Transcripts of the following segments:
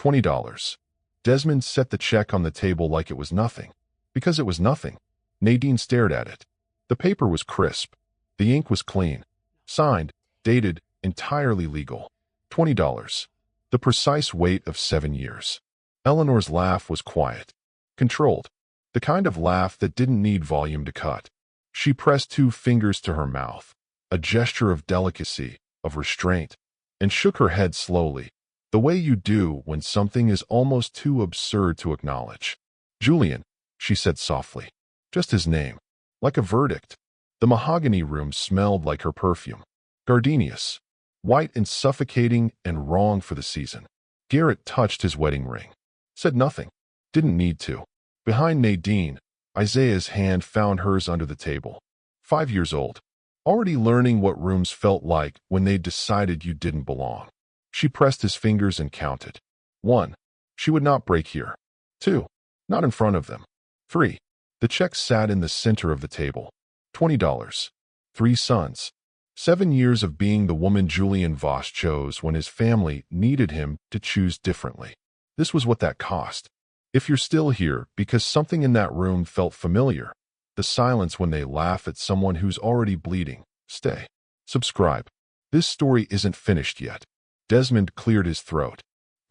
$20. Desmond set the check on the table like it was nothing. Because it was nothing. Nadine stared at it. The paper was crisp. The ink was clean. Signed, dated, entirely legal. $20. The precise weight of 7 years. Eleanor's laugh was quiet. Controlled. The kind of laugh that didn't need volume to cut. She pressed 2 fingers to her mouth. A gesture of delicacy, of restraint, and shook her head slowly, the way you do when something is almost too absurd to acknowledge. Julian, she said softly. Just his name. Like a verdict. The mahogany room smelled like her perfume. Gardenias. White and suffocating and wrong for the season. Garrett touched his wedding ring. Said nothing. Didn't need to. Behind Nadine, Isaiah's hand found hers under the table. 5 years old. Already learning what rooms felt like when they decided you didn't belong. She pressed his fingers and counted. 1. She would not break here. 2. Not in front of them. 3. The check sat in the center of the table. $20. 3 sons. 7 years of being the woman Julian Voss chose when his family needed him to choose differently. This was what that cost. If you're still here because something in that room felt familiar, the silence when they laugh at someone who's already bleeding, stay. Subscribe. This story isn't finished yet. Desmond cleared his throat.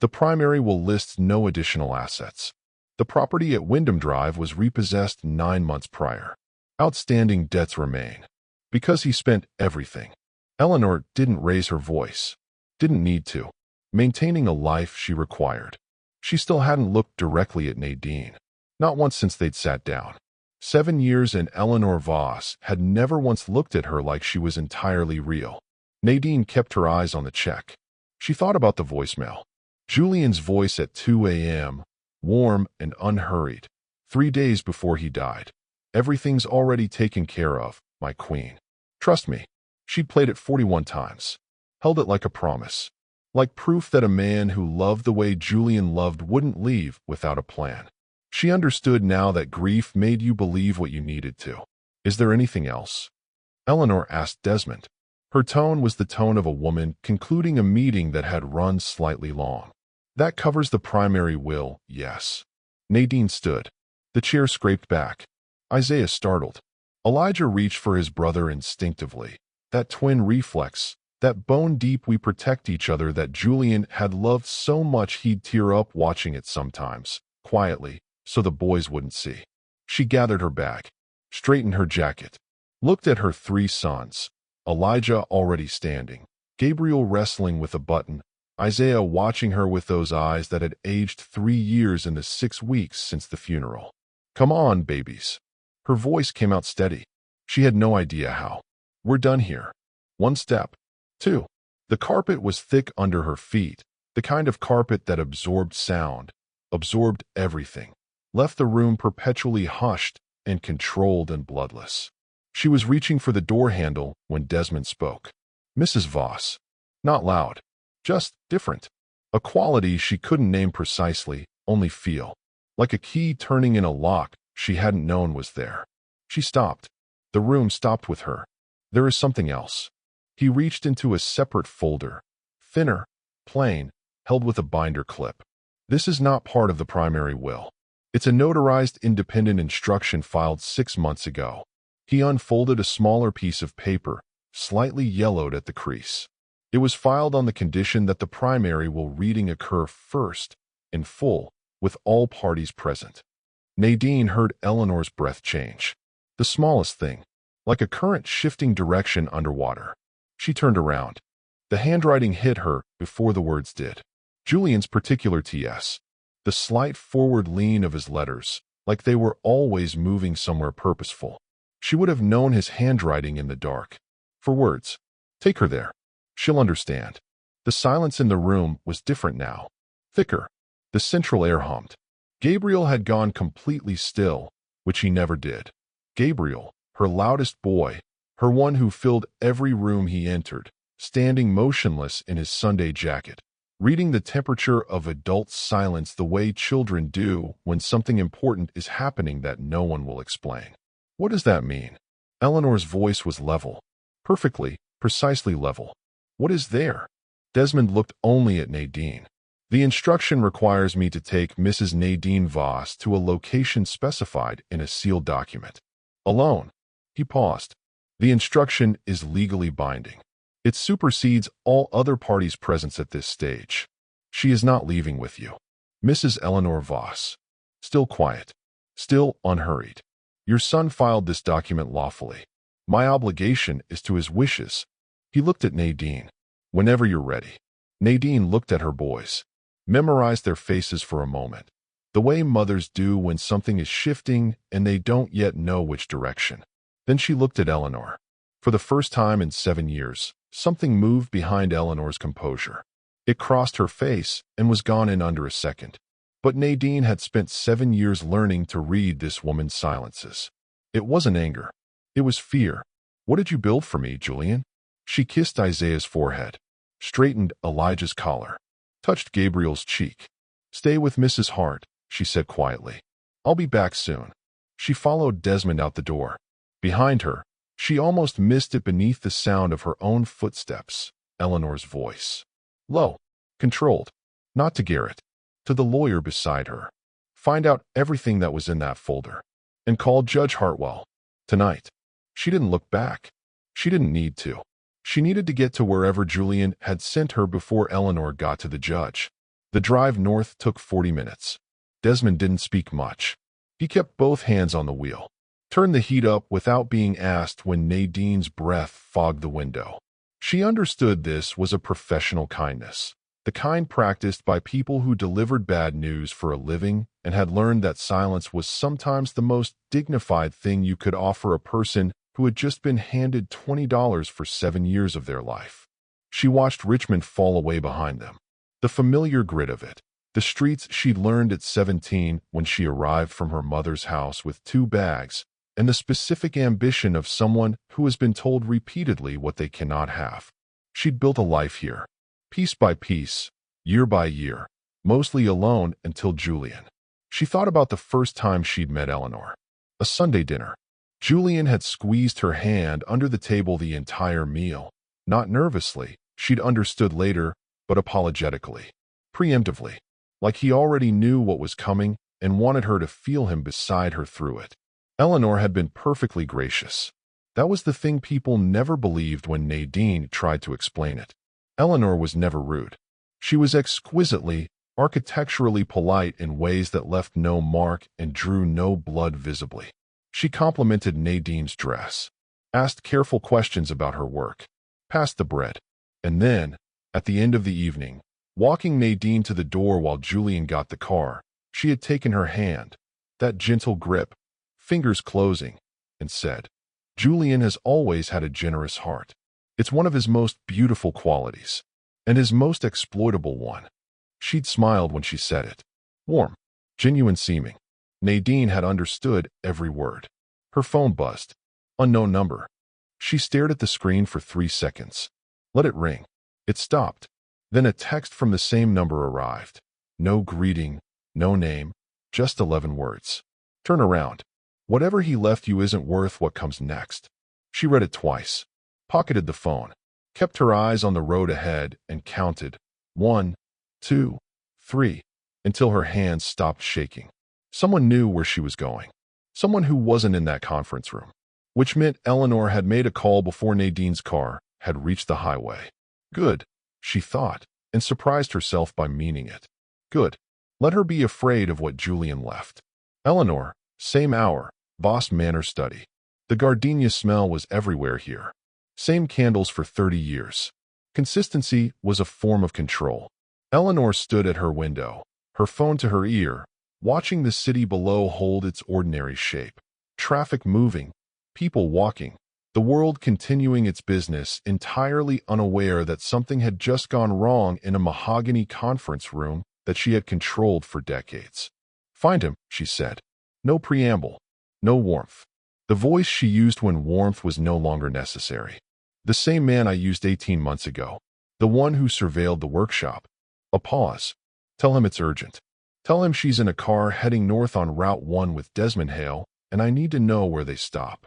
The primary will list no additional assets. The property at Wyndham Drive was repossessed 9 months prior. Outstanding debts remain. Because he spent everything. Eleanor didn't raise her voice. Didn't need to. Maintaining a life she required. She still hadn't looked directly at Nadine. Not once since they'd sat down. 7 years and Eleanor Voss had never once looked at her like she was entirely real. Nadine kept her eyes on the check. She thought about the voicemail. Julian's voice at 2 a.m., warm and unhurried. 3 days before he died. Everything's already taken care of, my queen. Trust me. She'd played it 41 times. Held it like a promise. Like proof that a man who loved the way Julian loved wouldn't leave without a plan. She understood now that grief made you believe what you needed to. Is there anything else? Eleanor asked Desmond. Her tone was the tone of a woman concluding a meeting that had run slightly long. That covers the primary will, yes. Nadine stood. The chair scraped back. Isaiah startled. Elijah reached for his brother instinctively. That twin reflex, that bone-deep we protect each other that Julian had loved so much he'd tear up watching it sometimes, quietly, so the boys wouldn't see. She gathered her bag, straightened her jacket, looked at her 3 sons. Elijah already standing, Gabriel wrestling with a button, Isaiah watching her with those eyes that had aged 3 years in the 6 weeks since the funeral. Come on, babies. Her voice came out steady. She had no idea how. We're done here. 1 step. 2. The carpet was thick under her feet, the kind of carpet that absorbed sound, absorbed everything, left the room perpetually hushed and controlled and bloodless. She was reaching for the door handle when Desmond spoke. Mrs. Voss. Not loud. Just different. A quality she couldn't name precisely, only feel. Like a key turning in a lock she hadn't known was there. She stopped. The room stopped with her. There is something else. He reached into a separate folder. Thinner, plain, held with a binder clip. This is not part of the primary will. It's a notarized independent instruction filed 6 months ago. He unfolded a smaller piece of paper, slightly yellowed at the crease. It was filed on the condition that the primary will reading occur first, in full, with all parties present. Nadine heard Eleanor's breath change. The smallest thing, like a current shifting direction underwater. She turned around. The handwriting hit her before the words did. Julian's particular TS. The slight forward lean of his letters, like they were always moving somewhere purposeful. She would have known his handwriting in the dark. For words. Take her there. She'll understand. The silence in the room was different now. Thicker. The central air hummed. Gabriel had gone completely still, which he never did. Gabriel, her loudest boy, her one who filled every room he entered, standing motionless in his Sunday jacket, reading the temperature of adult silence the way children do when something important is happening that no one will explain. What does that mean? Eleanor's voice was level. Perfectly, precisely level. What is there? Desmond looked only at Nadine. The instruction requires me to take Mrs. Nadine Voss to a location specified in a sealed document. Alone. He paused. The instruction is legally binding. It supersedes all other parties' presence at this stage. She is not leaving with you. Mrs. Eleanor Voss. Still quiet. Still unhurried. Your son filed this document lawfully. My obligation is to his wishes. He looked at Nadine. Whenever you're ready. Nadine looked at her boys. Memorized their faces for a moment. The way mothers do when something is shifting and they don't yet know which direction. Then she looked at Eleanor. For the first time in 7 years, something moved behind Eleanor's composure. It crossed her face and was gone in under a second. But Nadine had spent 7 years learning to read this woman's silences. It wasn't anger. It was fear. What did you build for me, Julian? She kissed Isaiah's forehead, straightened Elijah's collar, touched Gabriel's cheek. Stay with Mrs. Hart, she said quietly. I'll be back soon. She followed Desmond out the door. Behind her, she almost missed it beneath the sound of her own footsteps, Eleanor's voice. Low, controlled, not to Garrett, to the lawyer beside her. Find out everything that was in that folder. And call Judge Hartwell. Tonight. She didn't look back. She didn't need to. She needed to get to wherever Julian had sent her before Eleanor got to the judge. The drive north took 40 minutes. Desmond didn't speak much. He kept both hands on the wheel. Turned the heat up without being asked when Nadine's breath fogged the window. She understood this was a professional kindness, the kind practiced by people who delivered bad news for a living and had learned that silence was sometimes the most dignified thing you could offer a person who had just been handed $20 for 7 years of their life. She watched Richmond fall away behind them. The familiar grit of it, the streets she'd learned at 17 when she arrived from her mother's house with 2 bags, and the specific ambition of someone who has been told repeatedly what they cannot have. She'd built a life here, piece by piece, year by year, mostly alone until Julian. She thought about the first time she'd met Eleanor. A Sunday dinner. Julian had squeezed her hand under the table the entire meal, not nervously, she'd understood later, but apologetically, preemptively, like he already knew what was coming and wanted her to feel him beside her through it. Eleanor had been perfectly gracious. That was the thing people never believed when Nadine tried to explain it. Eleanor was never rude. She was exquisitely, architecturally polite in ways that left no mark and drew no blood visibly. She complimented Nadine's dress, asked careful questions about her work, passed the bread, and then, at the end of the evening, walking Nadine to the door while Julian got the car, she had taken her hand, that gentle grip, fingers closing, and said, Julian has always had a generous heart. It's one of his most beautiful qualities, and his most exploitable one. She'd smiled when she said it. Warm, genuine seeming. Nadine had understood every word. Her phone buzzed. Unknown number. She stared at the screen for 3 seconds. Let it ring. It stopped. Then a text from the same number arrived. No greeting, no name, just 11 words. Turn around. Whatever he left you isn't worth what comes next. She read it twice, pocketed the phone, kept her eyes on the road ahead and counted 1, 2, 3, until her hands stopped shaking. Someone knew where she was going. Someone who wasn't in that conference room. Which meant Eleanor had made a call before Nadine's car had reached the highway. Good, she thought, and surprised herself by meaning it. Good. Let her be afraid of what Julian left. Eleanor, same hour, Voss Manor study. The gardenia smell was everywhere here. Same candles for 30 years. Consistency was a form of control. Eleanor stood at her window, her phone to her ear, watching the city below hold its ordinary shape. Traffic moving, people walking, the world continuing its business, entirely unaware that something had just gone wrong in a mahogany conference room that she had controlled for decades. Find him, she said. No preamble, no warmth. The voice she used when warmth was no longer necessary. The same man I used 18 months ago. The one who surveilled the workshop. A pause. Tell him it's urgent. Tell him she's in a car heading north on Route 1 with Desmond Hale, and I need to know where they stop.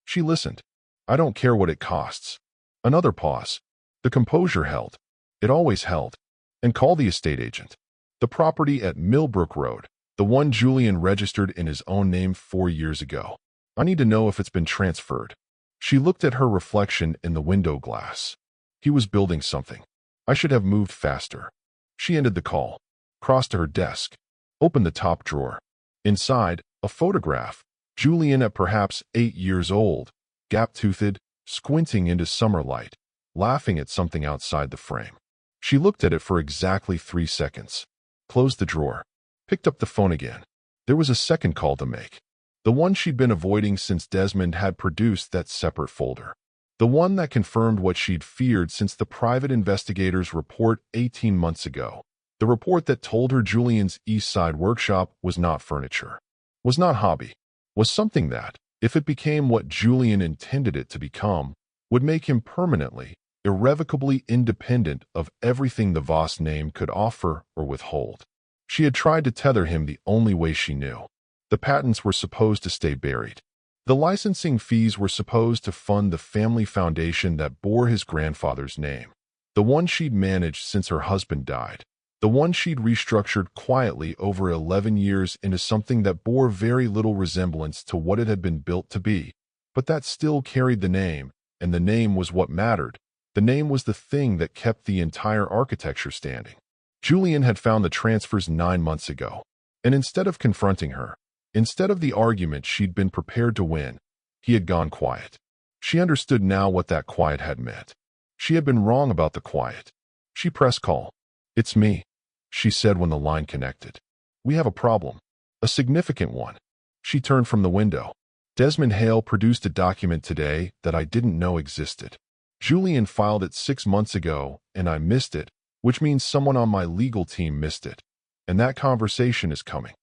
She listened. I don't care what it costs. Another pause. The composure held. It always held. And call the estate agent. The property at Millbrook Road, the one Julian registered in his own name 4 years ago. I need to know if it's been transferred. She looked at her reflection in the window glass. He was building something. I should have moved faster. She ended the call, crossed to her desk, opened the top drawer. Inside, a photograph. Julian at perhaps 8 years old, gap-toothed, squinting into summer light, laughing at something outside the frame. She looked at it for exactly 3 seconds, closed the drawer, picked up the phone again. There was a second call to make. The one she'd been avoiding since Desmond had produced that separate folder. The one that confirmed what she'd feared since the private investigator's report 18 months ago. The report that told her Julian's East Side workshop was not furniture, was not hobby, was something that, if it became what Julian intended it to become, would make him permanently, irrevocably independent of everything the Voss name could offer or withhold. She had tried to tether him the only way she knew. The patents were supposed to stay buried. The licensing fees were supposed to fund the family foundation that bore his grandfather's name, the one she'd managed since her husband died, the one she'd restructured quietly over 11 years into something that bore very little resemblance to what it had been built to be, but that still carried the name, and the name was what mattered. The name was the thing that kept the entire architecture standing. Julian had found the transfers 9 months ago, and instead of confronting her, instead of the argument she'd been prepared to win, he had gone quiet. She understood now what that quiet had meant. She had been wrong about the quiet. She pressed call. "It's me," she said when the line connected. "We have a problem. A significant one." She turned from the window. "Desmond Hale produced a document today that I didn't know existed. Julian filed it 6 months ago, and I missed it, which means someone on my legal team missed it. And that conversation is coming."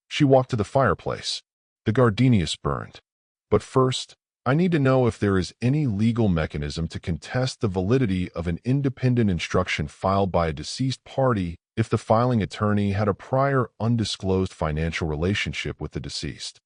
She walked to the fireplace. The gardenias burned. "But first, I need to know if there is any legal mechanism to contest the validity of an independent instruction filed by a deceased party if the filing attorney had a prior undisclosed financial relationship with the deceased."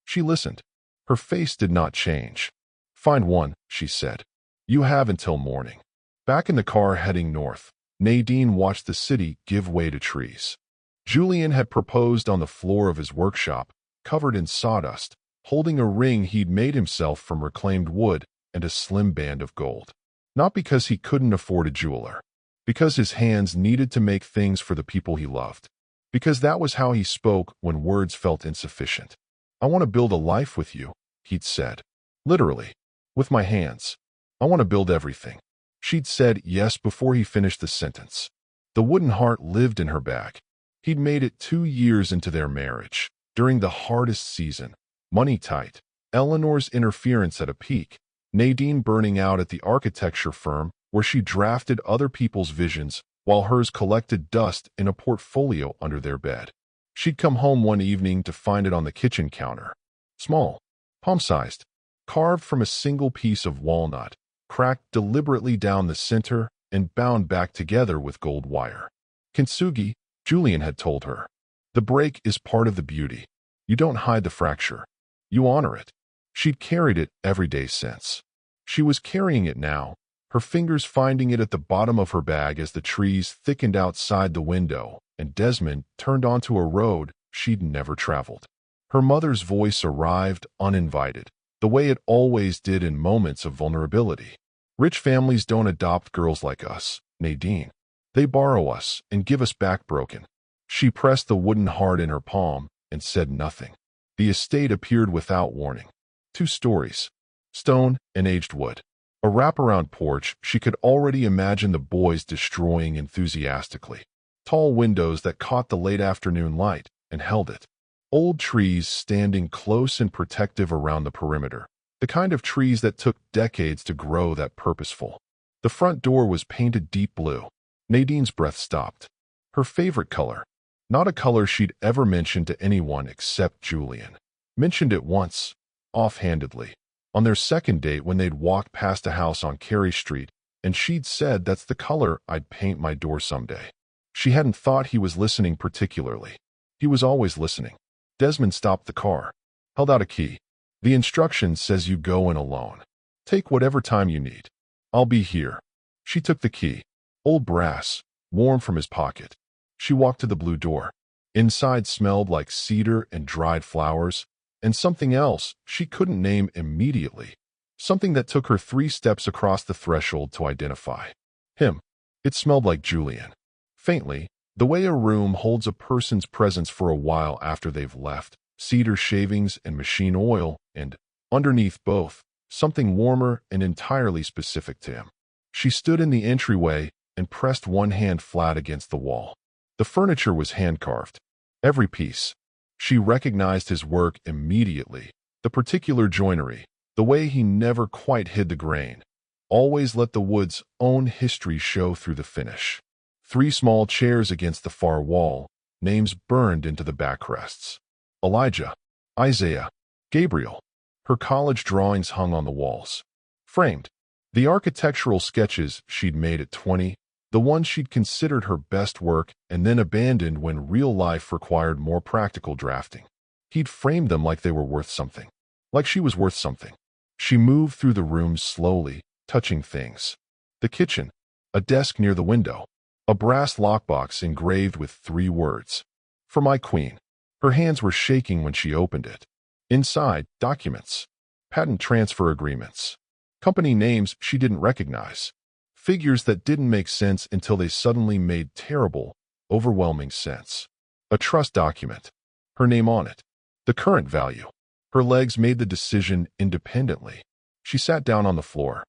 She listened. Her face did not change. "Find one," she said. "You have until morning." Back in the car heading north, Nadine watched the city give way to trees. Julian had proposed on the floor of his workshop, covered in sawdust, holding a ring he'd made himself from reclaimed wood and a slim band of gold. Not because he couldn't afford a jeweler, because his hands needed to make things for the people he loved, because that was how he spoke when words felt insufficient. "I want to build a life with you," he'd said. "Literally. With my hands. I want to build everything." She'd said yes before he finished the sentence. The wooden heart lived in her bag. He'd made it 2 years into their marriage, during the hardest season, money tight, Eleanor's interference at a peak, Nadine burning out at the architecture firm where she drafted other people's visions while hers collected dust in a portfolio under their bed. She'd come home one evening to find it on the kitchen counter. Small, palm-sized, carved from a single piece of walnut, cracked deliberately down the center and bound back together with gold wire. "Kintsugi," Julian had told her. "The break is part of the beauty. You don't hide the fracture. You honor it." She'd carried it every day since. She was carrying it now, her fingers finding it at the bottom of her bag as the trees thickened outside the window and Desmond turned onto a road she'd never traveled. Her mother's voice arrived uninvited, the way it always did in moments of vulnerability. "Rich families don't adopt girls like us, Nadine. They borrow us and give us back broken." She pressed the wooden heart in her palm and said nothing. The estate appeared without warning. 2 stories, stone and aged wood. A wraparound porch she could already imagine the boys destroying enthusiastically. Tall windows that caught the late afternoon light and held it. Old trees standing close and protective around the perimeter. The kind of trees that took decades to grow that purposeful. The front door was painted deep blue. Nadine's breath stopped. Her favorite color. Not a color she'd ever mentioned to anyone except Julian. Mentioned it once, offhandedly, on their second date when they'd walked past a house on Carey Street, and she'd said, "That's the color I'd paint my door someday." She hadn't thought he was listening particularly. He was always listening. Desmond stopped the car, held out a key. "The instruction says you go in alone. Take whatever time you need. I'll be here." She took the key. Old brass, warm from his pocket. She walked to the blue door. Inside smelled like cedar and dried flowers, and something else she couldn't name immediately. Something that took her 3 steps across the threshold to identify him. It smelled like Julian. Faintly, the way a room holds a person's presence for a while after they've left. Cedar shavings and machine oil, and, underneath both, something warmer and entirely specific to him. She stood in the entryway and pressed one hand flat against the wall. The furniture was hand-carved. Every piece. She recognized his work immediately. The particular joinery, the way he never quite hid the grain, always let the wood's own history show through the finish. 3 small chairs against the far wall, names burned into the backrests. Elijah, Isaiah, Gabriel. Her college drawings hung on the walls. Framed. The architectural sketches she'd made at 20, the ones she'd considered her best work and then abandoned when real life required more practical drafting. He'd framed them like they were worth something. Like she was worth something. She moved through the room slowly, touching things. The kitchen. A desk near the window. A brass lockbox engraved with 3 words. For my queen. Her hands were shaking when she opened it. Inside, documents. Patent transfer agreements. Company names she didn't recognize. Figures that didn't make sense until they suddenly made terrible, overwhelming sense. A trust document. Her name on it. The current value. Her legs made the decision independently. She sat down on the floor.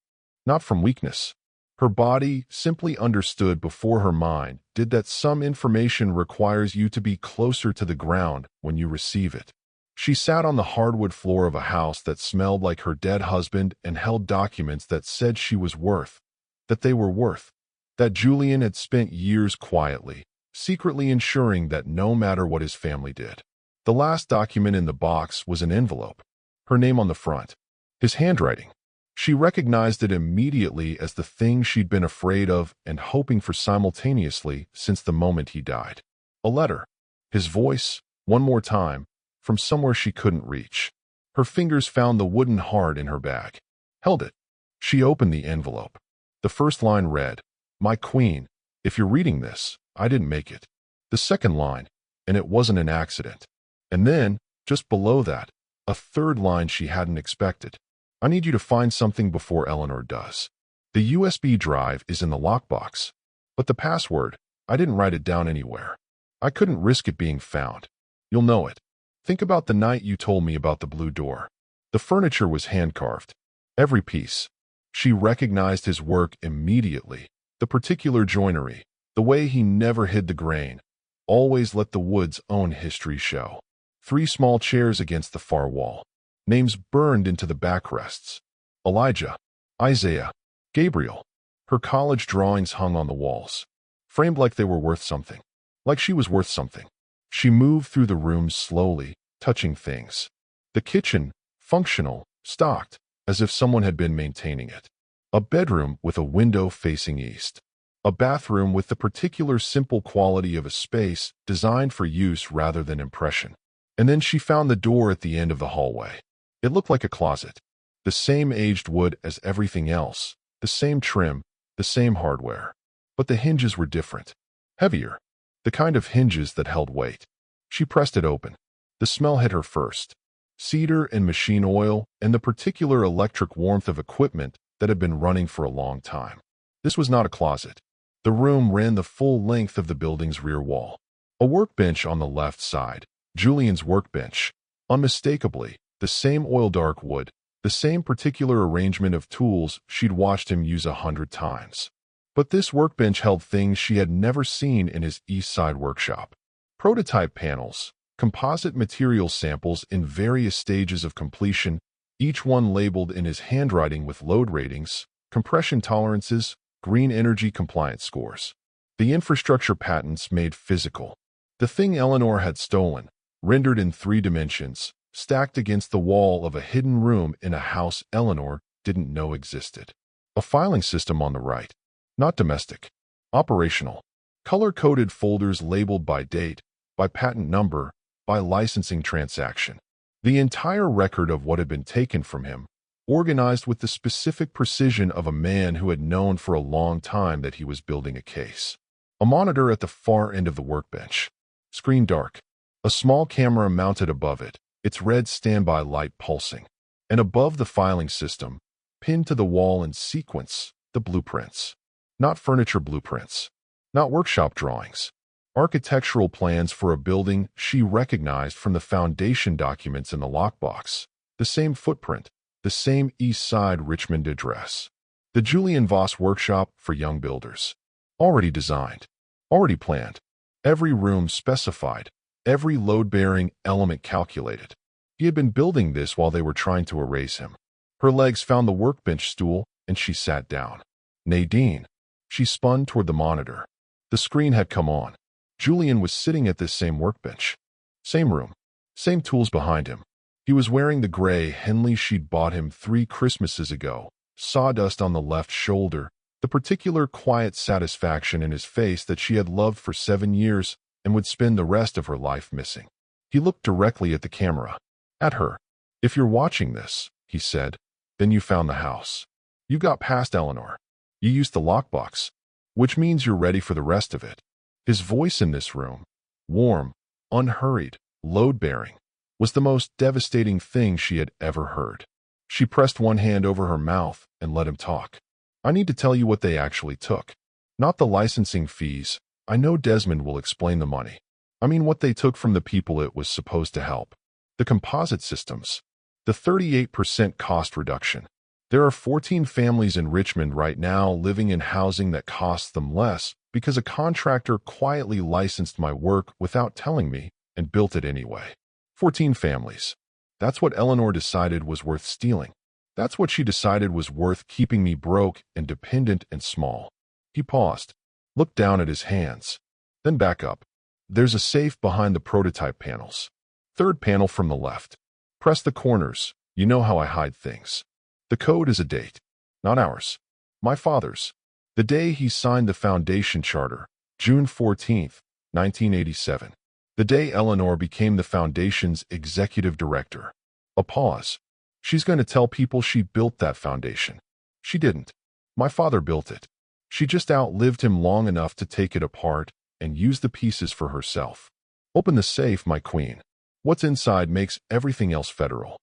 Not from weakness. Her body simply understood before her mind did that some information requires you to be closer to the ground when you receive it. She sat on the hardwood floor of a house that smelled like her dead husband and held documents that said she was worth, that they were worth, that Julian had spent years quietly, secretly ensuring that no matter what his family did. The last document in the box was an envelope. Her name on the front. His handwriting. She recognized it immediately as the thing she'd been afraid of and hoping for simultaneously since the moment he died. A letter. His voice, one more time, from somewhere she couldn't reach. Her fingers found the wooden heart in her bag. Held it. She opened the envelope. The first line read, "My queen, if you're reading this, I didn't make it." The second line, "And it wasn't an accident." And then, just below that, a third line she hadn't expected. "I need you to find something before Eleanor does. The USB drive is in the lockbox. But the password, I didn't write it down anywhere. I couldn't risk it being found. You'll know it. Think about the night you told me about the blue door. The furniture was hand-carved. Every piece." She recognized his work immediately. The particular joinery, the way he never hid the grain, always let the wood's own history show. 3 small chairs against the far wall. Names burned into the backrests. Elijah, Isaiah, Gabriel. Her college drawings hung on the walls. Framed like they were worth something. Like she was worth something. She moved through the room slowly, touching things. The kitchen, functional, stocked, as if someone had been maintaining it. A bedroom with a window facing east. A bathroom with the particular simple quality of a space designed for use rather than impression. And then she found the door at the end of the hallway. It looked like a closet. The same aged wood as everything else. The same trim, the same hardware. But the hinges were different. Heavier. The kind of hinges that held weight. She pressed it open. The smell hit her first. Cedar and machine oil and the particular electric warmth of equipment that had been running for a long time. This was not a closet. The room ran the full length of the building's rear wall. A workbench on the left side. Julian's workbench. Unmistakably, the same oil-dark wood, the same particular arrangement of tools she'd watched him use 100 times. But this workbench held things she had never seen in his East Side workshop. Prototype panels, composite material samples in various stages of completion, each one labeled in his handwriting with load ratings, compression tolerances, green energy compliance scores. The infrastructure patents made physical. The thing Eleanor had stolen, rendered in 3 dimensions, stacked against the wall of a hidden room in a house Eleanor didn't know existed. A filing system on the right. Not domestic. Operational. Color-coded folders labeled by date, by patent number, by licensing transaction. The entire record of what had been taken from him, organized with the specific precision of a man who had known for a long time that he was building a case. A monitor at the far end of the workbench. Screen dark. A small camera mounted above it, its red standby light pulsing. And above the filing system, pinned to the wall in sequence, the blueprints. Not furniture blueprints. Not workshop drawings. Architectural plans for a building she recognized from the foundation documents in the lockbox. The same footprint, the same East Side Richmond address. The Julian Voss workshop for young builders. Already designed. Already planned. Every room specified. Every load-bearing element calculated. He had been building this while they were trying to erase him. Her legs found the workbench stool, and she sat down. Nadine. She spun toward the monitor. The screen had come on. Julian was sitting at this same workbench. Same room. Same tools behind him. He was wearing the gray Henley she'd bought him 3 Christmases ago, sawdust on the left shoulder, the particular quiet satisfaction in his face that she had loved for 7 years and would spend the rest of her life missing. He looked directly at the camera. At her. "If you're watching this," he said, "then you found the house. You got past Eleanor. You used the lockbox, which means you're ready for the rest of it." His voice in this room, warm, unhurried, load-bearing, was the most devastating thing she had ever heard. She pressed one hand over her mouth and let him talk. "I need to tell you what they actually took. Not the licensing fees. I know Desmond will explain the money. I mean what they took from the people it was supposed to help. The composite systems. The 38% cost reduction. There are 14 families in Richmond right now living in housing that costs them less because a contractor quietly licensed my work without telling me and built it anyway. 14 families. That's what Eleanor decided was worth stealing. That's what she decided was worth keeping me broke and dependent and small." He paused, looked down at his hands, then back up. "There's a safe behind the prototype panels. 3rd panel from the left. Press the corners. You know how I hide things. The code is a date. Not ours. My father's. The day he signed the foundation charter, June 14th, 1987. The day Eleanor became the foundation's executive director." A pause. "She's going to tell people she built that foundation. She didn't. My father built it. She just outlived him long enough to take it apart and use the pieces for herself. Open the safe, my queen. What's inside makes everything else federal.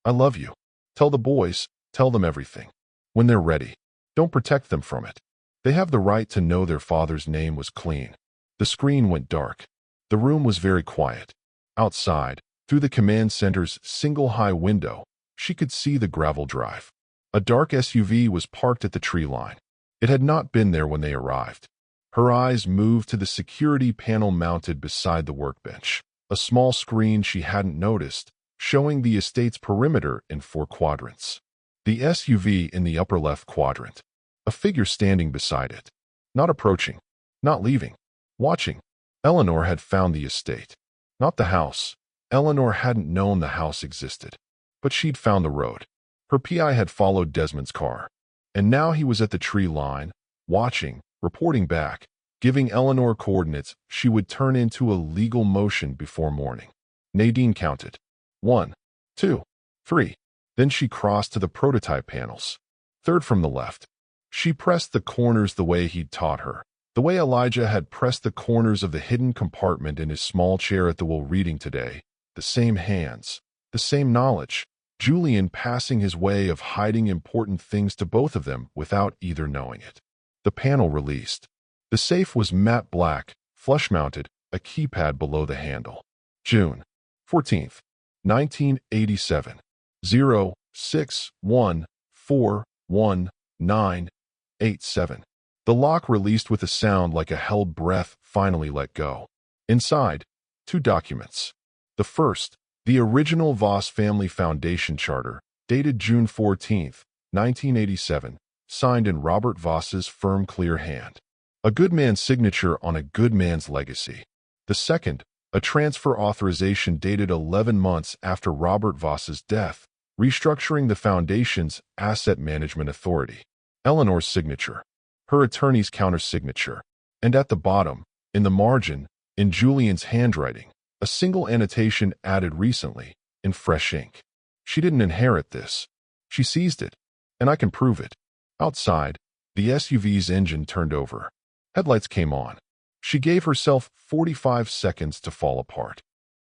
I love you. Tell the boys, tell them everything. When they're ready. Don't protect them from it. They have the right to know their father's name was clean." The screen went dark. The room was very quiet. Outside, through the command center's single high window, she could see the gravel drive. A dark SUV was parked at the tree line. It had not been there when they arrived. Her eyes moved to the security panel mounted beside the workbench, a small screen she hadn't noticed, showing the estate's perimeter in 4 quadrants. The SUV in the upper left quadrant. A figure standing beside it. Not approaching. Not leaving. Watching. Eleanor had found the estate. Not the house. Eleanor hadn't known the house existed. But she'd found the road. Her PI had followed Desmond's car. And now he was at the tree line, watching, reporting back, giving Eleanor coordinates she would turn into a legal motion before morning. Nadine counted. 1, 2, 3. Then she crossed to the prototype panels. 3rd from the left. She pressed the corners the way he'd taught her, the way Elijah had pressed the corners of the hidden compartment in his small chair at the will reading today. The same hands, the same knowledge. Julian passing his way of hiding important things to both of them without either knowing it. The panel released. The safe was matte black, flush-mounted, a keypad below the handle. June 14th, 1987. 061411987. The lock released with a sound like a held breath finally let go. Inside, 2 documents. The first, the original Voss Family Foundation Charter, dated June 14th, 1987, signed in Robert Voss's firm clear hand. A good man's signature on a good man's legacy. The second, a transfer authorization dated 11 months after Robert Voss's death, restructuring the foundation's asset management authority. Eleanor's signature. Her attorney's countersignature. And at the bottom, in the margin, in Julian's handwriting, a single annotation added recently, in fresh ink. She didn't inherit this. She seized it. And I can prove it. Outside, the SUV's engine turned over. Headlights came on. She gave herself 45 seconds to fall apart.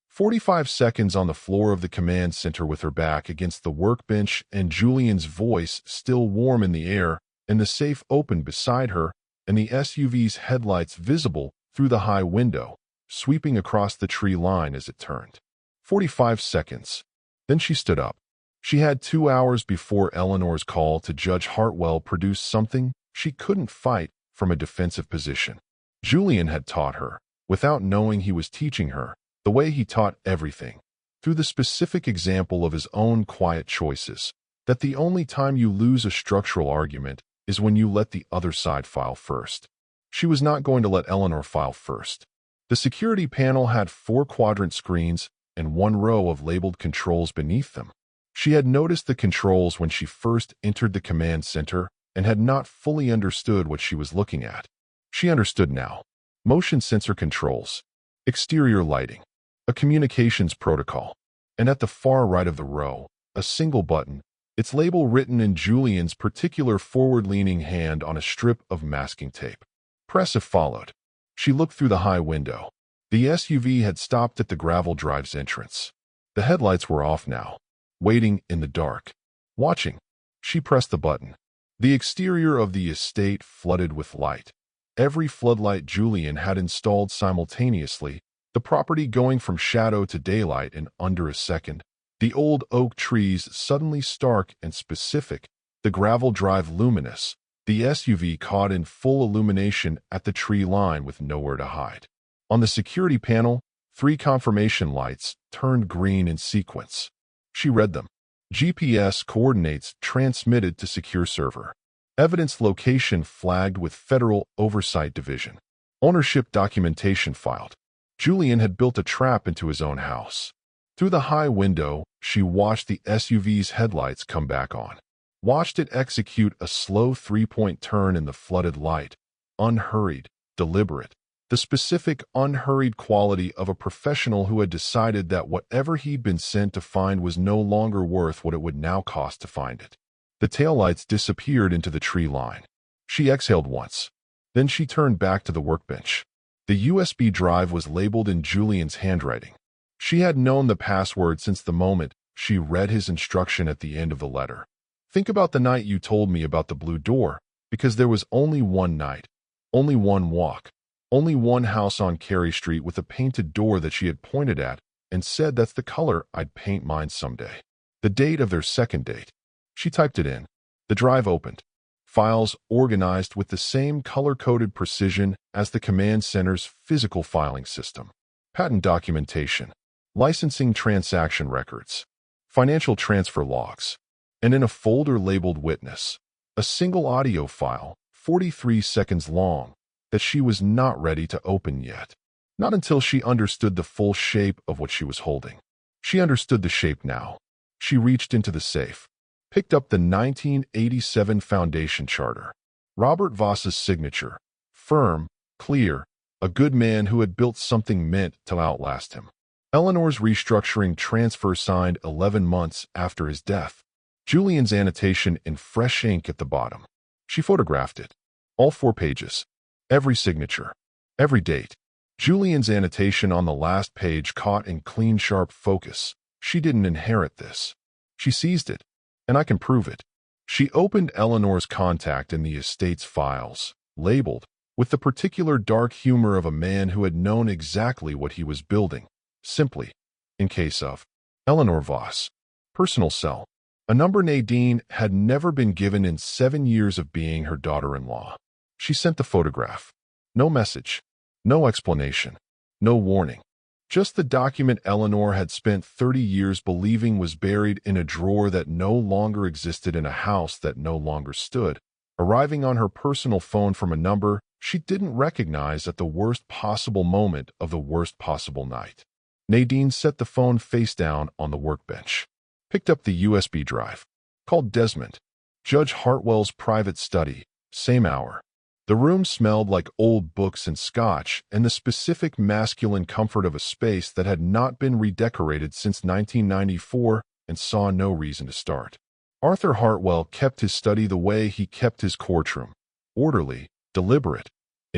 45 seconds on the floor of the command center with her back against the workbench and Julian's voice still warm in the air, and the safe open beside her, and the SUV's headlights visible through the high window, sweeping across the tree line as it turned. 45 seconds. Then she stood up. She had 2 hours before Eleanor's call to Judge Hartwell produced something she couldn't fight from a defensive position. Julian had taught her, without knowing he was teaching her, the way he taught everything, through the specific example of his own quiet choices, that the only time you lose a structural argument is when you let the other side file first. She was not going to let Eleanor file first. The security panel had 4-quadrant screens and 1 row of labeled controls beneath them. She had noticed the controls when she first entered the command center and had not fully understood what she was looking at. She understood now. Motion sensor controls, exterior lighting, a communications protocol, and at the far right of the row, a single button, its label written in Julian's particular forward-leaning hand on a strip of masking tape. Press if followed. She looked through the high window. The SUV had stopped at the gravel drive's entrance. The headlights were off now, waiting in the dark. Watching. She pressed the button. The exterior of the estate flooded with light. Every floodlight Julian had installed simultaneously, the property going from shadow to daylight in under a second. The old oak trees suddenly stark and specific, the gravel drive luminous, the SUV caught in full illumination at the tree line with nowhere to hide. On the security panel, 3 confirmation lights turned green in sequence. She read them. GPS coordinates transmitted to secure server. Evidence location flagged with Federal Oversight Division. Ownership documentation filed. Julian had built a trap into his own house. Through the high window, she watched the SUV's headlights come back on. Watched it execute a slow 3-point turn in the flooded light. Unhurried, deliberate. The specific, unhurried quality of a professional who had decided that whatever he'd been sent to find was no longer worth what it would now cost to find it. The taillights disappeared into the tree line. She exhaled once. Then she turned back to the workbench. The USB drive was labeled in Julian's handwriting. She had known the password since the moment she read his instruction at the end of the letter. Think about the night you told me about the blue door, because there was only one night, only one walk, only one house on Carey Street with a painted door that she had pointed at and said that's the color I'd paint mine someday. The date of their second date. She typed it in. The drive opened. Files organized with the same color-coded precision as the command center's physical filing system. Patent documentation. Licensing transaction records. Financial transfer logs. And in a folder labeled witness, a single audio file, 43 seconds long, that she was not ready to open yet. Not until she understood the full shape of what she was holding. She understood the shape now. She reached into the safe. Picked up the 1987 Foundation Charter. Robert Voss's signature. Firm, clear, a good man who had built something meant to outlast him. Eleanor's restructuring transfer signed 11 months after his death. Julian's annotation in fresh ink at the bottom. She photographed it. All 4 pages. Every signature. Every date. Julian's annotation on the last page caught in clean, sharp focus. She didn't inherit this. She seized it. And I can prove it. She opened Eleanor's contact in the estate's files, labeled, with the particular dark humor of a man who had known exactly what he was building. Simply, in case of Eleanor Voss. Personal cell. A number Nadine had never been given in 7 years of being her daughter-in-law. She sent the photograph. No message. No explanation. No warning. Just the document Eleanor had spent 30 years believing was buried in a drawer that no longer existed in a house that no longer stood, arriving on her personal phone from a number she didn't recognize at the worst possible moment of the worst possible night. Nadine set the phone face down on the workbench. Picked up the USB drive. Called Desmond. Judge Hartwell's private study. Same hour. The room smelled like old books and scotch and the specific masculine comfort of a space that had not been redecorated since 1994 and saw no reason to start. Arthur Hartwell kept his study the way he kept his courtroom. Orderly, deliberate.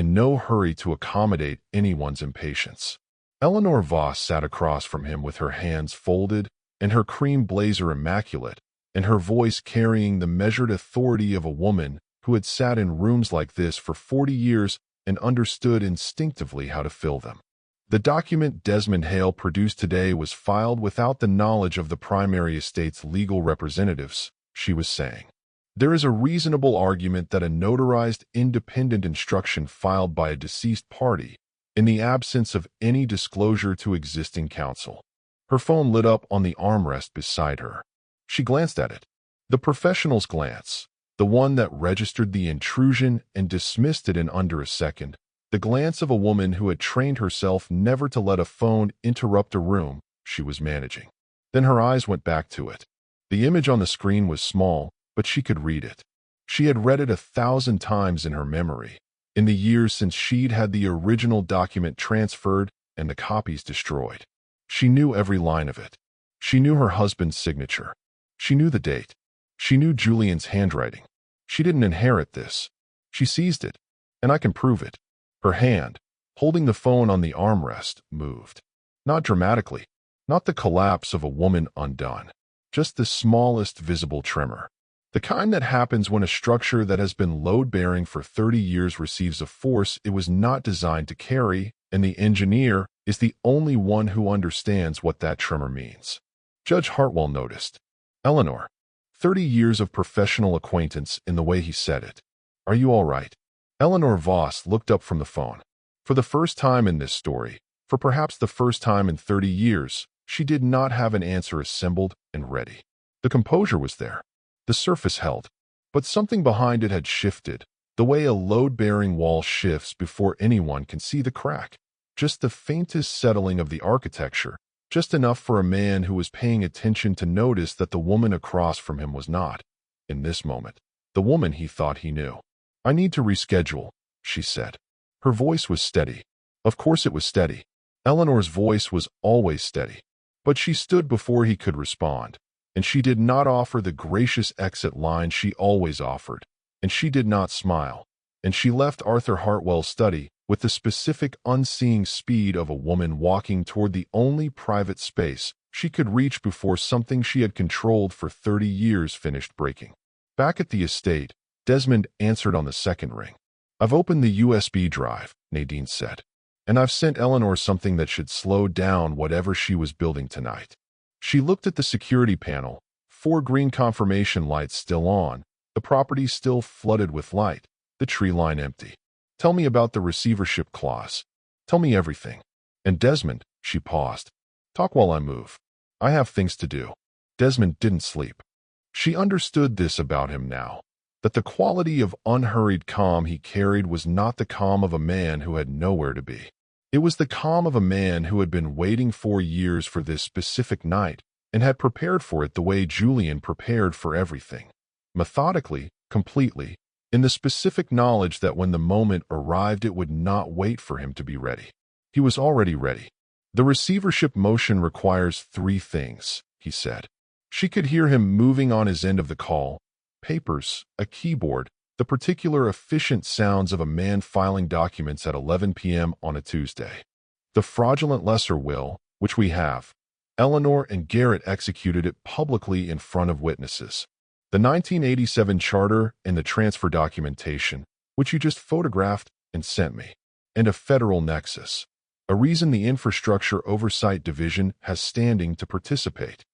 in no hurry to accommodate anyone's impatience. Eleanor Voss sat across from him with her hands folded and her cream blazer immaculate, and her voice carrying the measured authority of a woman who had sat in rooms like this for 40 years and understood instinctively how to fill them. The document Desmond Hale produced today was filed without the knowledge of the primary estate's legal representatives, she was saying. There is a reasonable argument that a notarized independent instruction filed by a deceased party, in the absence of any disclosure to existing counsel. Her phone lit up on the armrest beside her. She glanced at it. The professional's glance, the one that registered the intrusion and dismissed it in under a second, the glance of a woman who had trained herself never to let a phone interrupt a room she was managing. Then her eyes went back to it. The image on the screen was small, but she could read it. She had read it 1,000 times in her memory, in the years since she'd had the original document transferred and the copies destroyed. She knew every line of it. She knew her husband's signature. She knew the date. She knew Julian's handwriting. She didn't inherit this. She seized it, and I can prove it. Her hand, holding the phone on the armrest, moved. Not dramatically, not the collapse of a woman undone, just the smallest visible tremor. The kind that happens when a structure that has been load-bearing for 30 years receives a force it was not designed to carry, and the engineer is the only one who understands what that tremor means. Judge Hartwell noticed. Eleanor, 30 years of professional acquaintance in the way he said it. Are you all right? Eleanor Voss looked up from the phone. For the first time in this story, for perhaps the first time in 30 years, she did not have an answer assembled and ready. The composure was there. The surface held. But something behind it had shifted, the way a load-bearing wall shifts before anyone can see the crack. Just the faintest settling of the architecture, just enough for a man who was paying attention to notice that the woman across from him was not, in this moment, the woman he thought he knew. I need to reschedule, she said. Her voice was steady. Of course it was steady. Eleanor's voice was always steady. But she stood before he could respond, and she did not offer the gracious exit line she always offered, and she did not smile, and she left Arthur Hartwell's study with the specific unseeing speed of a woman walking toward the only private space she could reach before something she had controlled for 30 years finished breaking. Back at the estate, Desmond answered on the second ring. I've opened the USB drive, Nadine said, and I've sent Eleanor something that should slow down whatever she was building tonight. She looked at the security panel, 4 green confirmation lights still on, the property still flooded with light, the tree line empty. Tell me about the receivership clause. Tell me everything. And Desmond, she paused. Talk while I move. I have things to do. Desmond didn't sleep. She understood this about him now, that the quality of unhurried calm he carried was not the calm of a man who had nowhere to be. It was the calm of a man who had been waiting 4 years for this specific night and had prepared for it the way Julian prepared for everything. Methodically, completely, in the specific knowledge that when the moment arrived it would not wait for him to be ready. He was already ready. The receivership motion requires 3 things, he said. She could hear him moving on his end of the call. Papers, a keyboard, the particular efficient sounds of a man filing documents at 11 p.m. on a Tuesday. The fraudulent lesser will, which we have. Eleanor and Garrett executed it publicly in front of witnesses. The 1987 charter and the transfer documentation, which you just photographed and sent me. And a federal nexus. A reason the Infrastructure Oversight Division has standing to participate.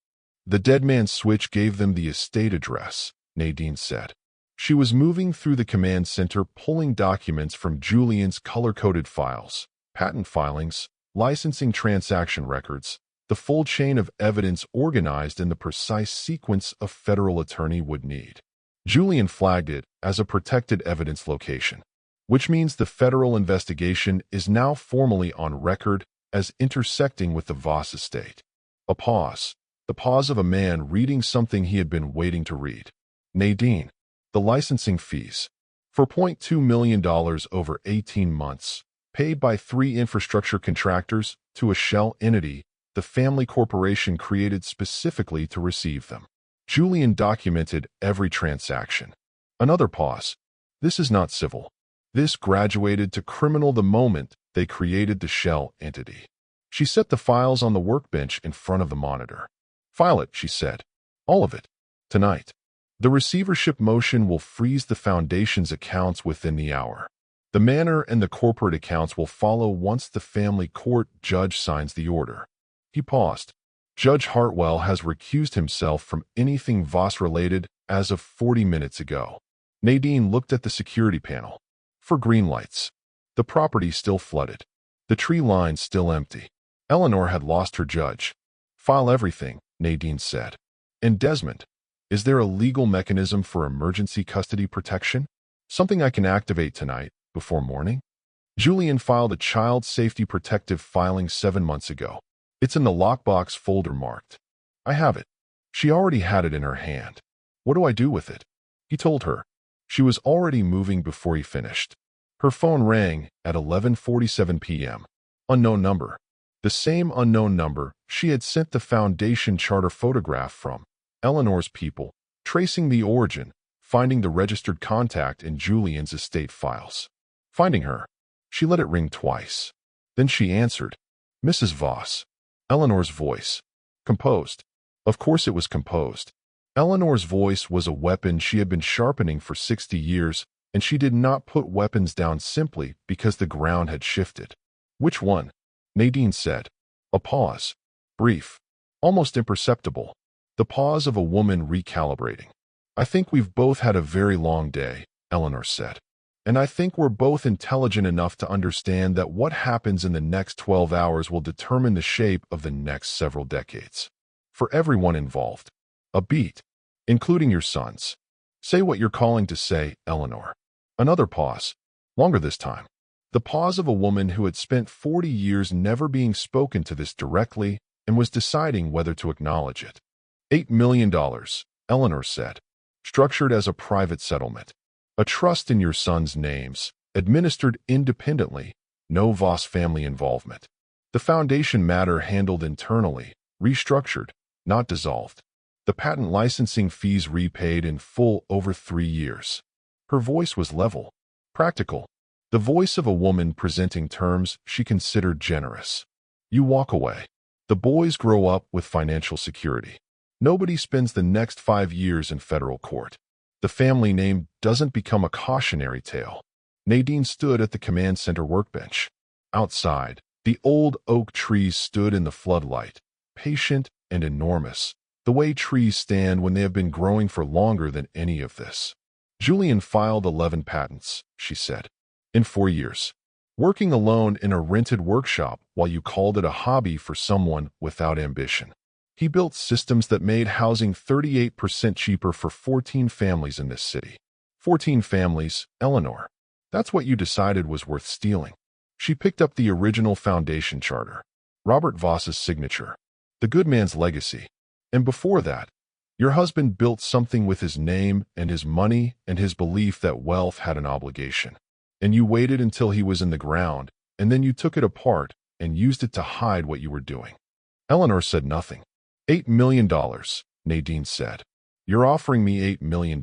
The dead man's switch gave them the estate address, Nadine said. She was moving through the command center pulling documents from Julian's color-coded files, patent filings, licensing transaction records, the full chain of evidence organized in the precise sequence a federal attorney would need. Julian flagged it as a protected evidence location, which means the federal investigation is now formally on record as intersecting with the Voss estate. A pause, the pause of a man reading something he had been waiting to read. Nadine. The licensing fees, $4.2 million over 18 months, paid by 3 infrastructure contractors to a shell entity, the family corporation created specifically to receive them. Julian documented every transaction. Another pause. This is not civil. This graduated to criminal the moment they created the shell entity. She set the files on the workbench in front of the monitor. "File it," she said. "All of it. Tonight. The receivership motion will freeze the foundation's accounts within the hour. The manor and the corporate accounts will follow once the family court judge signs the order." He paused. "Judge Hartwell has recused himself from anything Voss-related as of 40 minutes ago." Nadine looked at the security panel. For green lights. The property still flooded. The tree line still empty. Eleanor had lost her judge. "File everything," Nadine said. "And Desmond, is there a legal mechanism for emergency custody protection? Something I can activate tonight, before morning?" Julian filed a child safety protective filing 7 months ago. It's in the lockbox folder marked. "I have it." She already had it in her hand. "What do I do with it?" He told her. She was already moving before he finished. Her phone rang at 11:47 p.m. Unknown number. The same unknown number she had sent the Foundation charter photograph from. Eleanor's people, tracing the origin, finding the registered contact in Julian's estate files. Finding her. She let it ring twice. Then she answered. "Mrs. Voss." Eleanor's voice. Composed. Of course it was composed. Eleanor's voice was a weapon she had been sharpening for 60 years, and she did not put weapons down simply because the ground had shifted. "Which one?" Nadine said. A pause. Brief. Almost imperceptible. The pause of a woman recalibrating. "I think we've both had a very long day," Eleanor said. "And I think we're both intelligent enough to understand that what happens in the next 12 hours will determine the shape of the next several decades. For everyone involved. A beat. Including your sons. Say what you're calling to say, Eleanor." Another pause. Longer this time. The pause of a woman who had spent 40 years never being spoken to this directly and was deciding whether to acknowledge it. $8 million, Eleanor said. Structured as a private settlement. A trust in your sons' names, administered independently, no Voss family involvement. The foundation matter handled internally, restructured, not dissolved. The patent licensing fees repaid in full over 3 years. Her voice was level, practical, the voice of a woman presenting terms she considered generous. You walk away. The boys grow up with financial security. Nobody spends the next 5 years in federal court. The family name doesn't become a cautionary tale. Nadine stood at the command center workbench. Outside, the old oak trees stood in the floodlight, patient and enormous, the way trees stand when they have been growing for longer than any of this. Julian filed 11 patents, she said, in 4 years. Working alone in a rented workshop while you called it a hobby for someone without ambition. He built systems that made housing 38% cheaper for 14 families in this city. 14 families, Eleanor. That's what you decided was worth stealing. She picked up the original foundation charter. Robert Voss's signature. The good man's legacy. And before that, your husband built something with his name and his money and his belief that wealth had an obligation. And you waited until he was in the ground, and then you took it apart and used it to hide what you were doing. Eleanor said nothing. $8 million, Nadine said. You're offering me $8 million.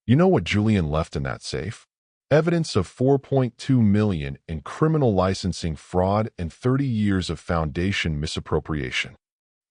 You know what Julian left in that safe? Evidence of $4.2 million in criminal licensing fraud and 30 years of foundation misappropriation.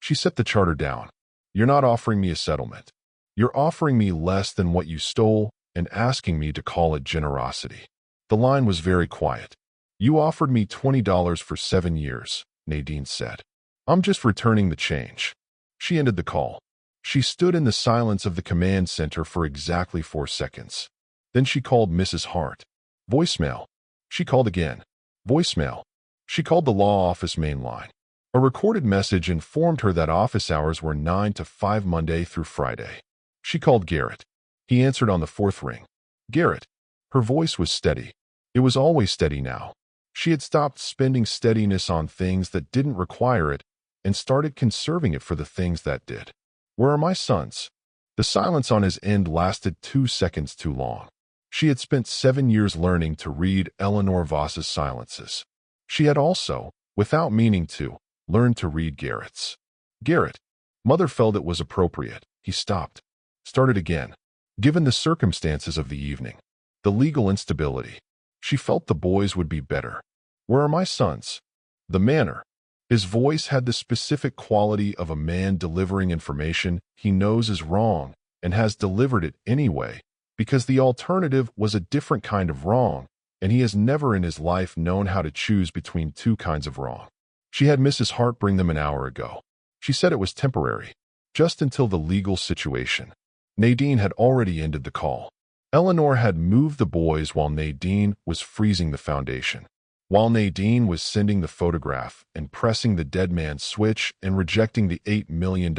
She set the charter down. You're not offering me a settlement. You're offering me less than what you stole and asking me to call it generosity. The line was very quiet. You offered me $20 for 7 years, Nadine said. I'm just returning the change. She ended the call. She stood in the silence of the command center for exactly 4 seconds. Then she called Mrs. Hart. Voicemail. She called again. Voicemail. She called the law office main line. A recorded message informed her that office hours were 9 to 5 Monday through Friday. She called Garrett. He answered on the 4th ring. Garrett. Her voice was steady. It was always steady now. She had stopped spending steadiness on things that didn't require it and started conserving it for the things that did. Where are my sons? The silence on his end lasted 2 seconds too long. She had spent 7 years learning to read Eleanor Voss's silences. She had also, without meaning to, learned to read Garrett's. Garrett. Mother felt it was appropriate. He stopped. Started again. Given the circumstances of the evening. The legal instability. She felt the boys would be better. Where are my sons? The manor. His voice had the specific quality of a man delivering information he knows is wrong and has delivered it anyway, because the alternative was a different kind of wrong, and he has never in his life known how to choose between two kinds of wrong. She had Mrs. Hart bring them an hour ago. She said it was temporary, just until the legal situation. Nadine had already ended the call. Eleanor had moved the boys while Nadine was freezing the foundation. While Nadine was sending the photograph and pressing the dead man's switch and rejecting the $8 million,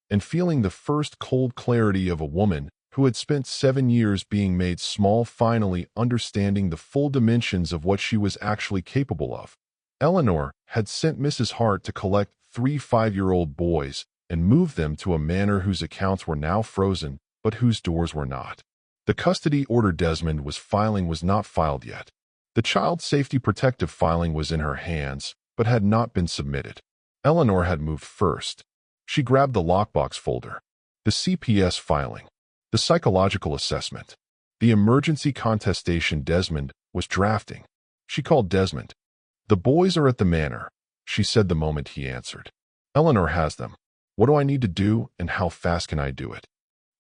and feeling the first cold clarity of a woman who had spent 7 years being made small, finally understanding the full dimensions of what she was actually capable of. Eleanor had sent Mrs. Hart to collect 3 5-year-old boys and move them to a manor whose accounts were now frozen, but whose doors were not. The custody order Desmond was filing was not filed yet. The child safety protective filing was in her hands, but had not been submitted. Eleanor had moved first. She grabbed the lockbox folder, the CPS filing, the psychological assessment, the emergency contestation Desmond was drafting. She called Desmond. The boys are at the manor, she said the moment he answered. Eleanor has them. What do I need to do, and how fast can I do it?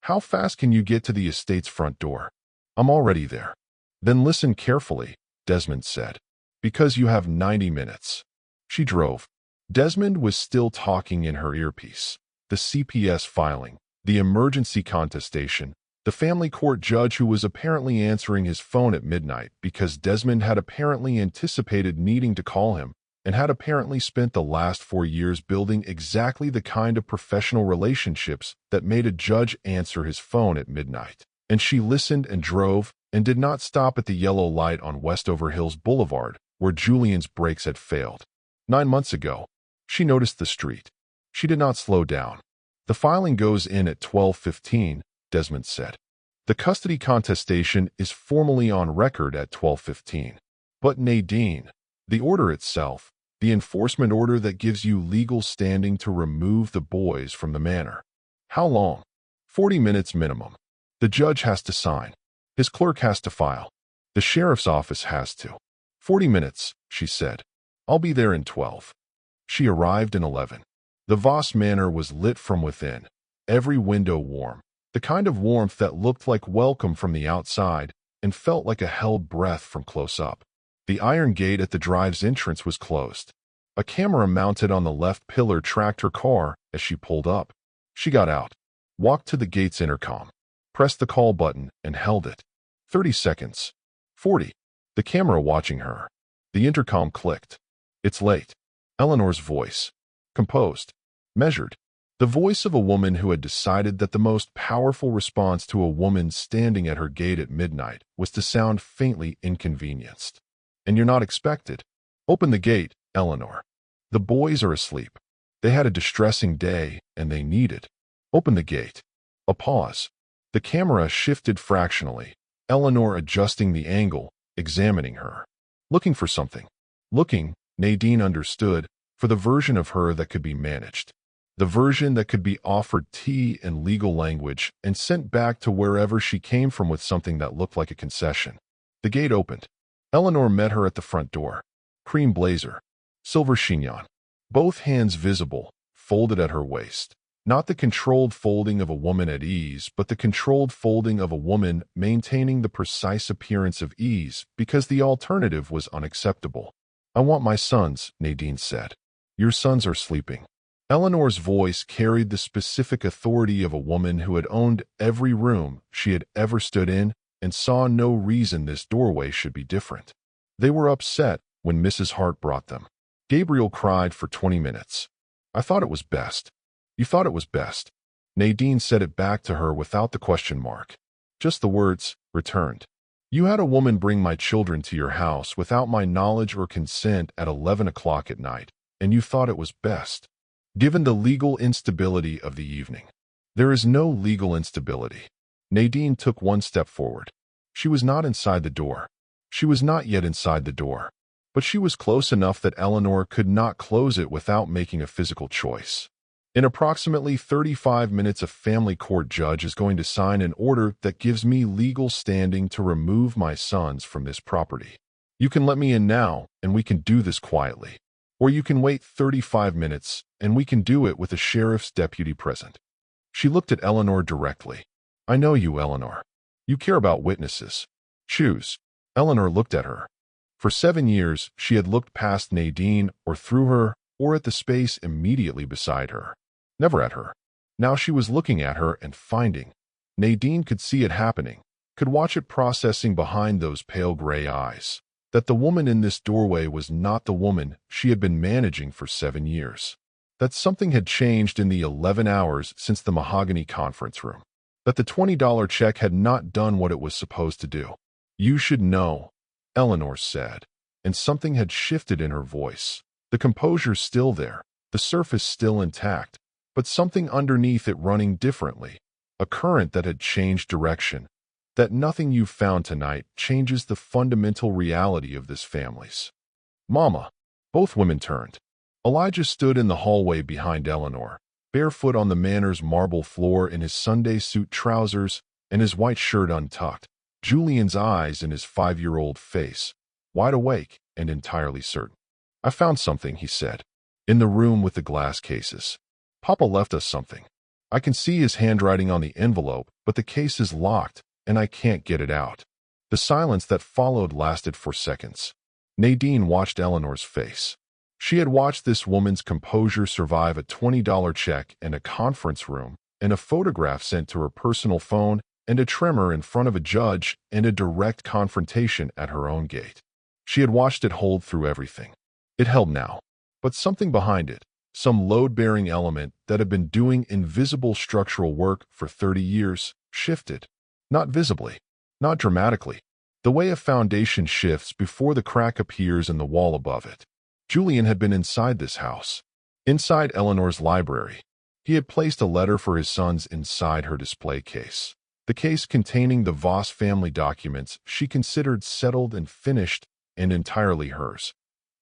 How fast can you get to the estate's front door? I'm already there. Then listen carefully, Desmond said. Because you have 90 minutes. She drove. Desmond was still talking in her earpiece. The CPS filing, the emergency contestation, the family court judge who was apparently answering his phone at midnight because Desmond had apparently anticipated needing to call him and had apparently spent the last 4 years building exactly the kind of professional relationships that made a judge answer his phone at midnight. And she listened and drove and did not stop at the yellow light on Westover Hills Boulevard, where Julian's brakes had failed. 9 months ago, she noticed the street. She did not slow down. The filing goes in at 12:15, Desmond said. The custody contestation is formally on record at 12:15. But Nadine, the order itself, the enforcement order that gives you legal standing to remove the boys from the manor. How long? 40 minutes minimum. The judge has to sign. His clerk has to file. The sheriff's office has to. 40 minutes, she said. I'll be there in 12. She arrived in 11. The Voss Manor was lit from within, every window warm, the kind of warmth that looked like welcome from the outside and felt like a held breath from close up. The iron gate at the drive's entrance was closed. A camera mounted on the left pillar tracked her car as she pulled up. She got out, walked to the gate's intercom, pressed the call button, and held it. 30 seconds. 40. The camera watching her. The intercom clicked. It's late. Eleanor's voice. Composed. Measured. The voice of a woman who had decided that the most powerful response to a woman standing at her gate at midnight was to sound faintly inconvenienced. And you're not expected. Open the gate, Eleanor. The boys are asleep. They had a distressing day, and they need it. Open the gate. A pause. The camera shifted fractionally, Eleanor adjusting the angle, examining her. Looking for something. Looking, Nadine understood, for the version of her that could be managed. The version that could be offered tea and legal language and sent back to wherever she came from with something that looked like a concession. The gate opened. Eleanor met her at the front door. Cream blazer. Silver chignon. Both hands visible, folded at her waist. Not the controlled folding of a woman at ease, but the controlled folding of a woman maintaining the precise appearance of ease because the alternative was unacceptable. I want my sons, Nadine said. Your sons are sleeping. Eleanor's voice carried the specific authority of a woman who had owned every room she had ever stood in and saw no reason this doorway should be different. They were upset when Mrs. Hart brought them. Gabriel cried for 20 minutes. I thought it was best. You thought it was best. Nadine said it back to her without the question mark. Just the words, returned. You had a woman bring my children to your house without my knowledge or consent at 11 o'clock at night, and you thought it was best. Given the legal instability of the evening. There is no legal instability. Nadine took one step forward. She was not inside the door. She was not yet inside the door. But she was close enough that Eleanor could not close it without making a physical choice. In approximately 35 minutes, a family court judge is going to sign an order that gives me legal standing to remove my sons from this property. You can let me in now, and we can do this quietly. Or you can wait 35 minutes, and we can do it with a sheriff's deputy present. She looked at Eleanor directly. I know you, Eleanor. You care about witnesses. Choose. Eleanor looked at her. For 7 years, she had looked past Nadine or through her or at the space immediately beside her. Never at her. Now she was looking at her and finding. Nadine could see it happening, could watch it processing behind those pale gray eyes. That the woman in this doorway was not the woman she had been managing for 7 years. That something had changed in the 11 hours since the mahogany conference room. That the $20 check had not done what it was supposed to do. You should know, Eleanor said, and something had shifted in her voice. The composure's still there, the surface still intact, but something underneath it running differently, a current that had changed direction. That nothing you've found tonight changes the fundamental reality of this family's. Mama. Both women turned. Elijah stood in the hallway behind Eleanor, barefoot on the manor's marble floor in his Sunday suit trousers and his white shirt untucked. Julian's eyes in his 5-year-old face, wide awake and entirely certain. I found something, he said. In the room with the glass cases. Papa left us something. I can see his handwriting on the envelope, but the case is locked, and I can't get it out. The silence that followed lasted for seconds. Nadine watched Eleanor's face. She had watched this woman's composure survive a $20 check and a conference room, and a photograph sent to her personal phone, and a tremor in front of a judge, and a direct confrontation at her own gate. She had watched it hold through everything. It held now. But something behind it, some load-bearing element that had been doing invisible structural work for 30 years, shifted. Not visibly, not dramatically. The way a foundation shifts before the crack appears in the wall above it. Julian had been inside this house. Inside Eleanor's library. He had placed a letter for his sons inside her display case. The case containing the Voss family documents she considered settled and finished and entirely hers.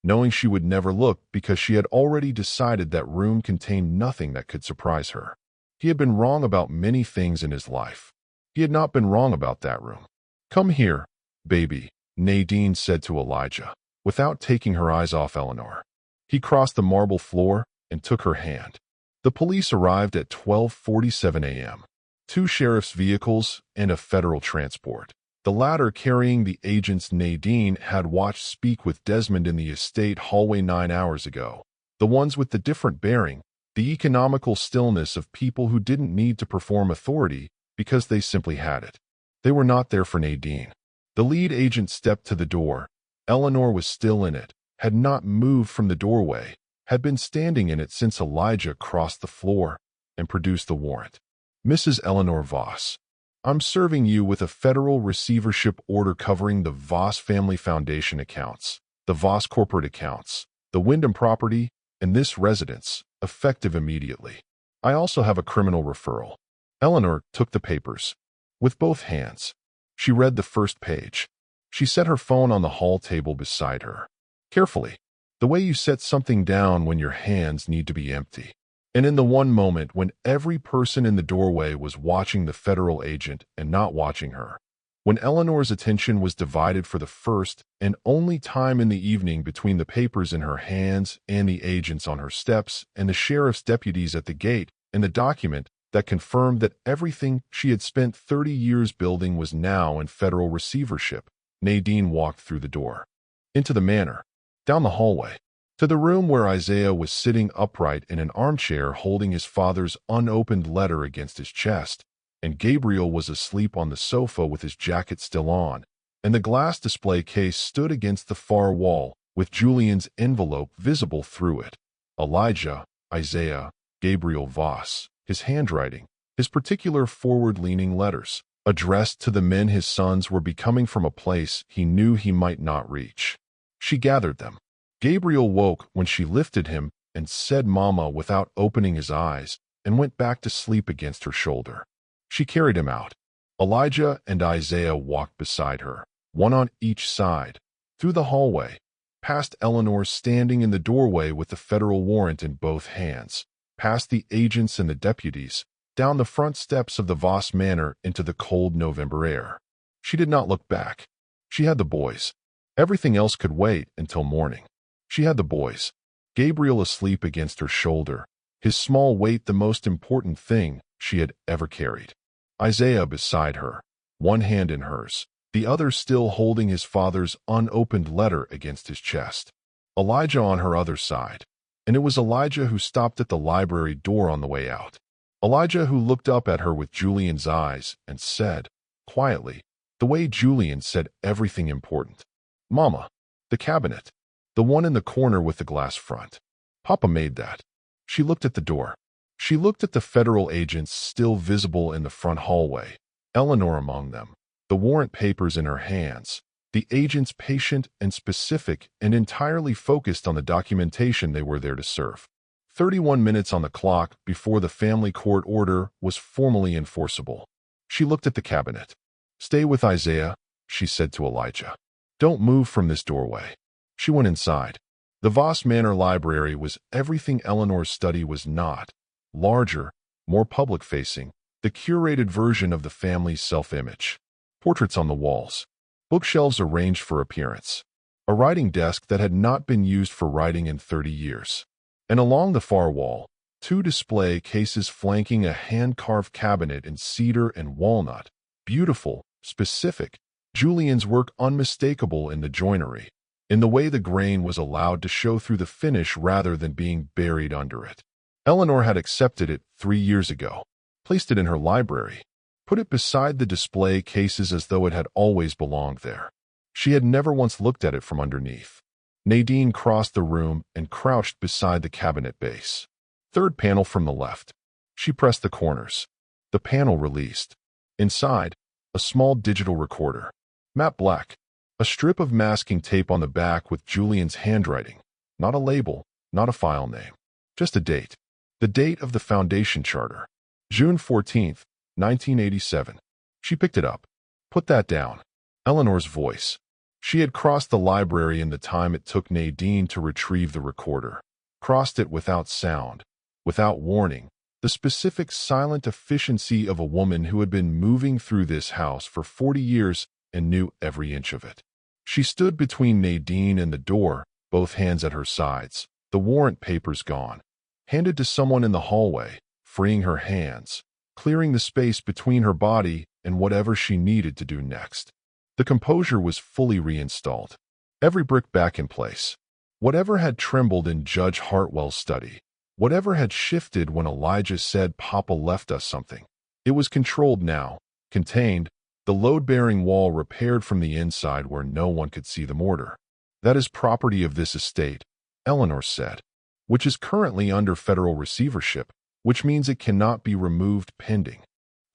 Knowing she would never look because she had already decided that room contained nothing that could surprise her. He had been wrong about many things in his life. He had not been wrong about that room. Come here, baby, Nadine said to Elijah, without taking her eyes off Eleanor. He crossed the marble floor and took her hand. The police arrived at 12:47 a.m. 2 sheriff's vehicles and a federal transport. The latter carrying the agents Nadine had watched speak with Desmond in the estate hallway 9 hours ago. The ones with the different bearing, the economical stillness of people who didn't need to perform authority because they simply had it. They were not there for Nadine. The lead agent stepped to the door. Eleanor was still in it, had not moved from the doorway, had been standing in it since Elijah crossed the floor and produced the warrant. Mrs. Eleanor Voss. I'm serving you with a federal receivership order covering the Voss Family Foundation accounts, the Voss corporate accounts, the Wyndham property, and this residence, effective immediately. I also have a criminal referral. Eleanor took the papers. With both hands. She read the first page. She set her phone on the hall table beside her. Carefully. The way you set something down when your hands need to be empty. And in the one moment when every person in the doorway was watching the federal agent and not watching her. When Eleanor's attention was divided for the first and only time in the evening between the papers in her hands and the agents on her steps and the sheriff's deputies at the gate and the document that confirmed that everything she had spent 30 years building was now in federal receivership, Nadine walked through the door. Into the manor. Down the hallway. To the room where Isaiah was sitting upright in an armchair holding his father's unopened letter against his chest, and Gabriel was asleep on the sofa with his jacket still on, and the glass display case stood against the far wall, with Julian's envelope visible through it. Elijah, Isaiah, Gabriel Voss, his handwriting, his particular forward-leaning letters, addressed to the men his sons were becoming from a place he knew he might not reach. She gathered them. Gabriel woke when she lifted him and said "Mama" without opening his eyes and went back to sleep against her shoulder. She carried him out. Elijah and Isaiah walked beside her, one on each side, through the hallway, past Eleanor standing in the doorway with the federal warrant in both hands, past the agents and the deputies, down the front steps of the Voss Manor into the cold November air. She did not look back. She had the boys. Everything else could wait until morning. She had the boys. Gabriel asleep against her shoulder, his small weight the most important thing she had ever carried. Isaiah beside her, one hand in hers, the other still holding his father's unopened letter against his chest. Elijah on her other side. And it was Elijah who stopped at the library door on the way out. Elijah who looked up at her with Julian's eyes and said, quietly, the way Julian said everything important, "Mama, the cabinet. The one in the corner with the glass front. Papa made that." She looked at the door. She looked at the federal agents still visible in the front hallway, Eleanor among them, the warrant papers in her hands, the agents patient and specific and entirely focused on the documentation they were there to serve. 31 minutes on the clock before the family court order was formally enforceable. She looked at the cabinet. "Stay with Isaiah," she said to Elijah. "Don't move from this doorway." She went inside. The Voss Manor Library was everything Eleanor's study was not. Larger, more public-facing, the curated version of the family's self-image. Portraits on the walls. Bookshelves arranged for appearance. A writing desk that had not been used for writing in 30 years. And along the far wall, 2 display cases flanking a hand-carved cabinet in cedar and walnut. Beautiful, specific, Julian's work unmistakable in the joinery, in the way the grain was allowed to show through the finish rather than being buried under it. Eleanor had accepted it 3 years ago, placed it in her library, put it beside the display cases as though it had always belonged there. She had never once looked at it from underneath. Nadine crossed the room and crouched beside the cabinet base. Third panel from the left. She pressed the corners. The panel released. Inside, a small digital recorder. Matte black. A strip of masking tape on the back with Julian's handwriting. Not a label, not a file name. Just a date. The date of the Foundation Charter. June 14th, 1987. She picked it up. Put that down. Eleanor's voice. She had crossed the library in the time it took Nadine to retrieve the recorder. Crossed it without sound, without warning, the specific silent efficiency of a woman who had been moving through this house for 40 years and knew every inch of it. She stood between Nadine and the door, both hands at her sides, the warrant papers gone. Handed to someone in the hallway, freeing her hands, clearing the space between her body and whatever she needed to do next. The composure was fully reinstalled. Every brick back in place. Whatever had trembled in Judge Hartwell's study, whatever had shifted when Elijah said Papa left us something, it was controlled now, contained, the load-bearing wall repaired from the inside where no one could see the mortar. "That is property of this estate," Eleanor said, "which is currently under federal receivership, which means it cannot be removed pending."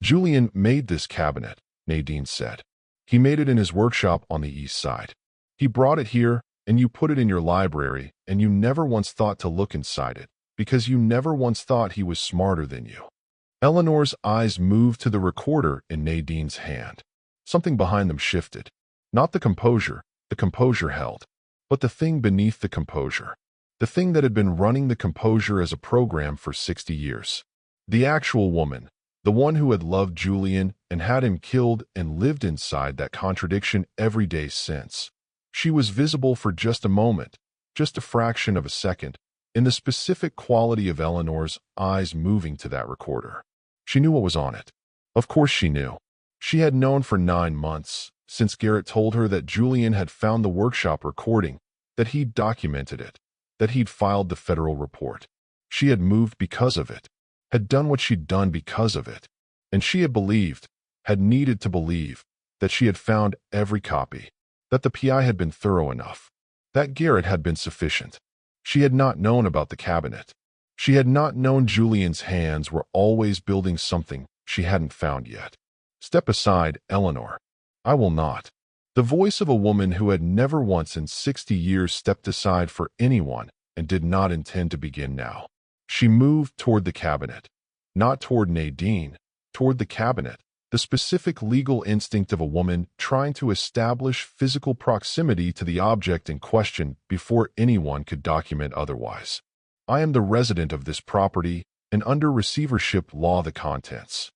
"Julian made this cabinet," Nadine said. "He made it in his workshop on the east side. He brought it here, and you put it in your library, and you never once thought to look inside it, because you never once thought he was smarter than you." Eleanor's eyes moved to the recorder in Nadine's hand. Something behind them shifted. Not the composure held, but the thing beneath the composure. The thing that had been running the composure as a program for 60 years. The actual woman, the one who had loved Julian and had him killed and lived inside that contradiction every day since. She was visible for just a moment, just a fraction of a second, in the specific quality of Eleanor's eyes moving to that recorder. She knew what was on it. Of course she knew. She had known for 9 months, since Garrett told her that Julian had found the workshop recording, that he'd documented it, that he'd filed the federal report. She had moved because of it, had done what she'd done because of it, and she had believed, had needed to believe, that she had found every copy, that the PI had been thorough enough, that Garrett had been sufficient. She had not known about the cabinet. She had not known Julian's hands were always building something she hadn't found yet. "Step aside, Eleanor. I will not." The voice of a woman who had never once in 60 years stepped aside for anyone and did not intend to begin now. She moved toward the cabinet. Not toward Nadine, toward the cabinet, the specific legal instinct of a woman trying to establish physical proximity to the object in question before anyone could document otherwise. "I am the resident of this property, and under receivership law the contents.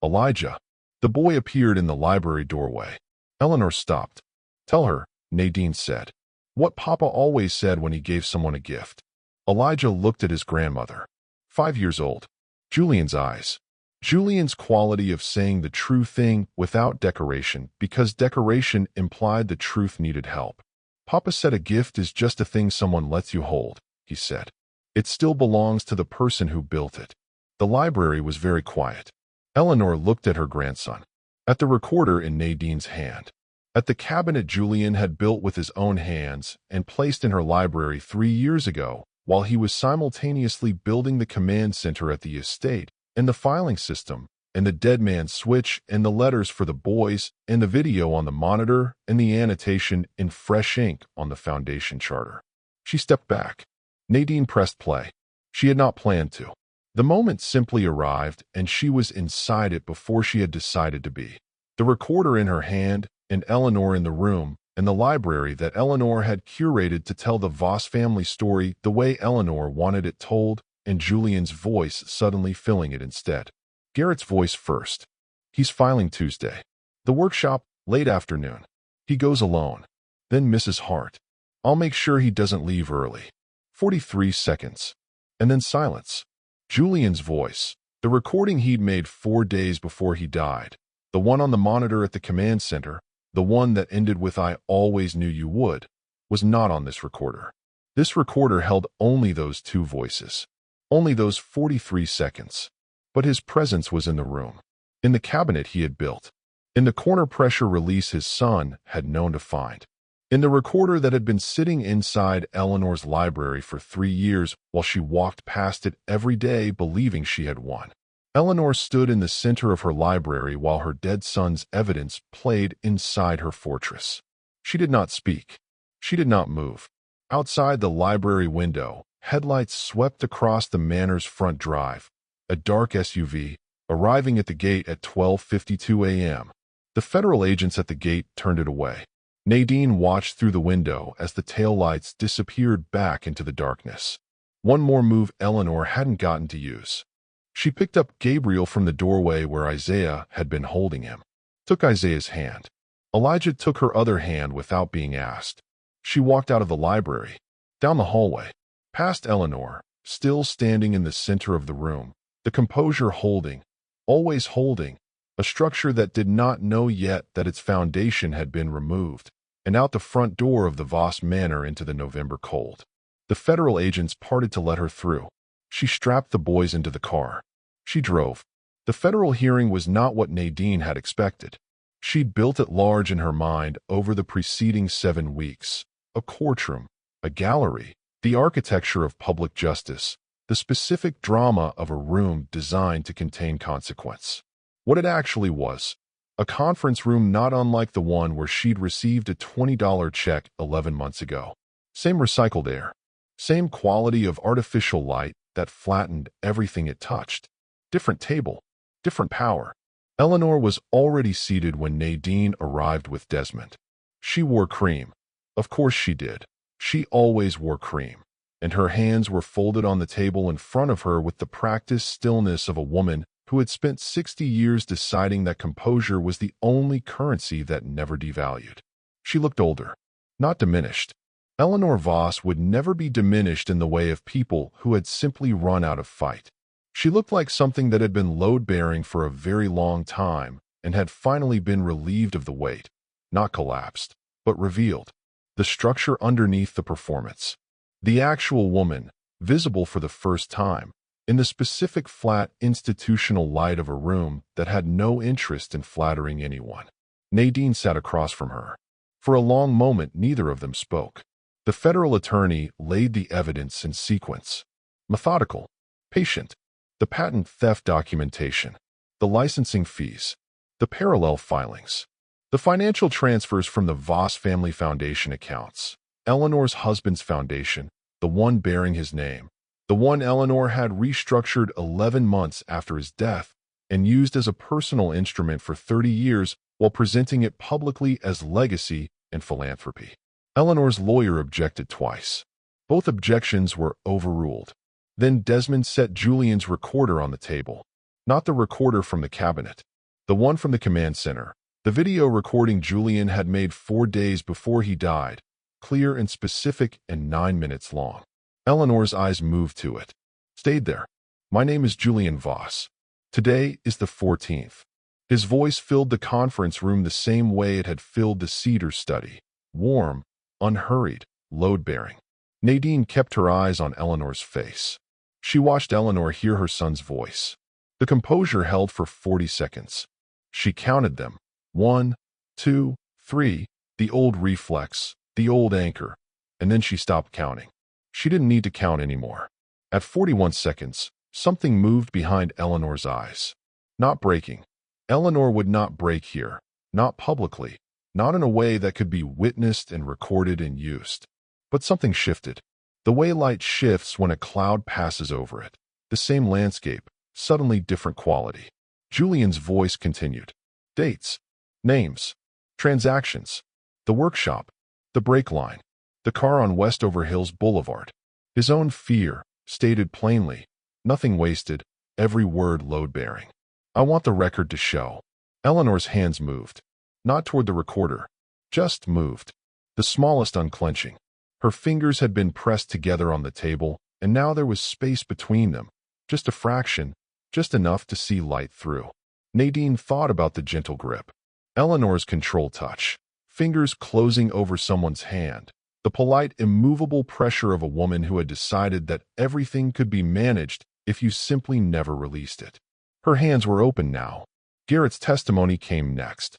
Elijah. The boy appeared in the library doorway. Eleanor stopped. Tell her, Nadine said. What Papa always said when he gave someone a gift. Elijah looked at his grandmother. 5 years old. Julian's eyes. Julian's quality of saying the true thing without decoration, because decoration implied the truth needed help. Papa said a gift is just a thing someone lets you hold, he said. It still belongs to the person who built it. The library was very quiet. Eleanor looked at her grandson, at the recorder in Nadine's hand, at the cabinet Julian had built with his own hands and placed in her library 3 years ago, while he was simultaneously building the command center at the estate, and the filing system, and the dead man's switch, and the letters for the boys, and the video on the monitor, and the annotation in fresh ink on the foundation charter. She stepped back. Nadine pressed play. She had not planned to. The moment simply arrived, and she was inside it before she had decided to be. The recorder in her hand, and Eleanor in the room, and the library that Eleanor had curated to tell the Voss family story the way Eleanor wanted it told, and Julian's voice suddenly filling it instead. Garrett's voice first. He's filing Tuesday. The workshop, late afternoon. He goes alone. Then Mrs. Hart. I'll make sure he doesn't leave early. 43 seconds. And then silence. Julian's voice. The recording he'd made 4 days before he died. The one on the monitor at the command center, the one that ended with "I always knew you would," was not on this recorder. This recorder held only those 2 voices. Only those 43 seconds. But his presence was in the room. In the cabinet he had built. In the corner pressure release his son had known to find. In the recorder that had been sitting inside Eleanor's library for 3 years while she walked past it every day believing she had won. Eleanor stood in the center of her library while her dead son's evidence played inside her fortress. She did not speak. She did not move. Outside the library window, headlights swept across the manor's front drive. A dark SUV, arriving at the gate at 12:52 a.m. The federal agents at the gate turned it away. Nadine watched through the window as the taillights disappeared back into the darkness. One more move Eleanor hadn't gotten to use. She picked up Gabriel from the doorway where Isaiah had been holding him. Took Isaiah's hand. Elijah took her other hand without being asked. She walked out of the library, down the hallway, past Eleanor, still standing in the center of the room, the composure holding, always holding, a structure that did not know yet that its foundation had been removed, and out the front door of the Voss Manor into the November cold. The federal agents parted to let her through. She strapped the boys into the car. She drove. The federal hearing was not what Nadine had expected. She'd built it large in her mind over the preceding 7 weeks. A courtroom, a gallery, the architecture of public justice, the specific drama of a room designed to contain consequence. What it actually was, a conference room not unlike the one where she'd received a $20 check 11 months ago. Same recycled air. Same quality of artificial light that flattened everything it touched. Different table. Different power. Eleanor was already seated when Nadine arrived with Desmond. She wore cream. Of course she did. She always wore cream. And her hands were folded on the table in front of her with the practiced stillness of a woman who had spent 60 years deciding that composure was the only currency that never devalued. She looked older, not diminished. Eleanor Voss would never be diminished in the way of people who had simply run out of fight. She looked like something that had been load-bearing for a very long time and had finally been relieved of the weight, not collapsed, but revealed. The structure underneath the performance. The actual woman, visible for the first time, in the specific flat institutional light of a room that had no interest in flattering anyone. Nadine sat across from her. For a long moment neither of them spoke. The federal attorney laid the evidence in sequence. Methodical, patient. The patent theft documentation, the licensing fees, the parallel filings, the financial transfers from the Voss family foundation accounts, Eleanor's husband's foundation, the one bearing his name, the one Eleanor had restructured 11 months after his death and used as a personal instrument for 30 years while presenting it publicly as legacy and philanthropy. Eleanor's lawyer objected twice. Both objections were overruled. Then Desmond set Julian's recorder on the table. Not the recorder from the cabinet. The one from the command center. The video recording Julian had made 4 days before he died. Clear and specific and 9 minutes long. Eleanor's eyes moved to it. Stayed there. My name is Julian Voss. Today is the 14th. His voice filled the conference room the same way it had filled the Cedar study. Warm, unhurried, load-bearing. Nadine kept her eyes on Eleanor's face. She watched Eleanor hear her son's voice. The composure held for 40 seconds. She counted them. 1, 2, 3, the old reflex, the old anchor. And then she stopped counting. She didn't need to count anymore. At 41 seconds, something moved behind Eleanor's eyes. Not breaking. Eleanor would not break here. Not publicly. Not in a way that could be witnessed and recorded and used. But something shifted. The way light shifts when a cloud passes over it. The same landscape, suddenly different quality. Julian's voice continued. Dates. Names. Transactions. The workshop. The brake line. The car on Westover Hills Boulevard. His own fear, stated plainly. Nothing wasted, every word load-bearing. I want the record to show. Eleanor's hands moved. Not toward the recorder. Just moved. The smallest unclenching. Her fingers had been pressed together on the table, and now there was space between them. Just a fraction, just enough to see light through. Nadine thought about the gentle grip. Eleanor's control touch. Fingers closing over someone's hand. The polite, immovable pressure of a woman who had decided that everything could be managed if you simply never released it. Her hands were open now. Garrett's testimony came next.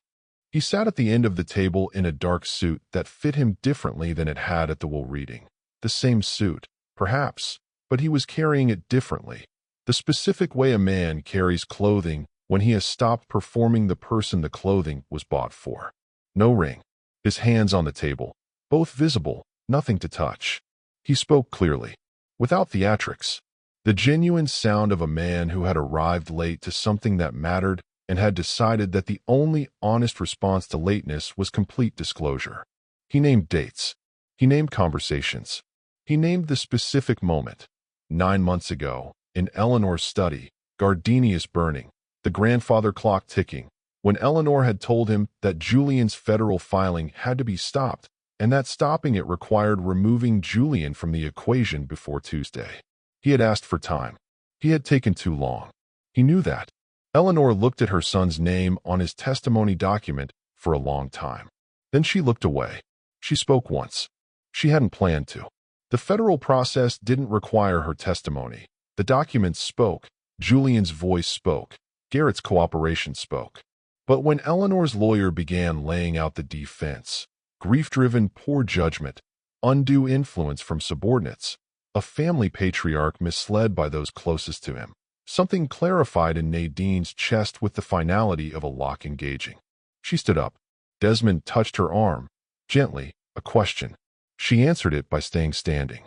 He sat at the end of the table in a dark suit that fit him differently than it had at the will reading. The same suit, perhaps, but he was carrying it differently. The specific way a man carries clothing when he has stopped performing the person the clothing was bought for. No ring. His hands on the table. Both visible, nothing to touch. He spoke clearly. Without theatrics. The genuine sound of a man who had arrived late to something that mattered and had decided that the only honest response to lateness was complete disclosure. He named dates. He named conversations. He named the specific moment. 9 months ago, in Eleanor's study, gardenias burning, the grandfather clock ticking, when Eleanor had told him that Julian's federal filing had to be stopped, and that stopping it required removing Julian from the equation before Tuesday. He had asked for time. He had taken too long. He knew that. Eleanor looked at her son's name on his testimony document for a long time. Then she looked away. She spoke once. She hadn't planned to. The federal process didn't require her testimony. The documents spoke. Julian's voice spoke. Garrett's cooperation spoke. But when Eleanor's lawyer began laying out the defense, grief-driven poor judgment, undue influence from subordinates, a family patriarch misled by those closest to him, something clarified in Nadine's chest with the finality of a lock engaging. She stood up. Desmond touched her arm. Gently, a question. She answered it by staying standing.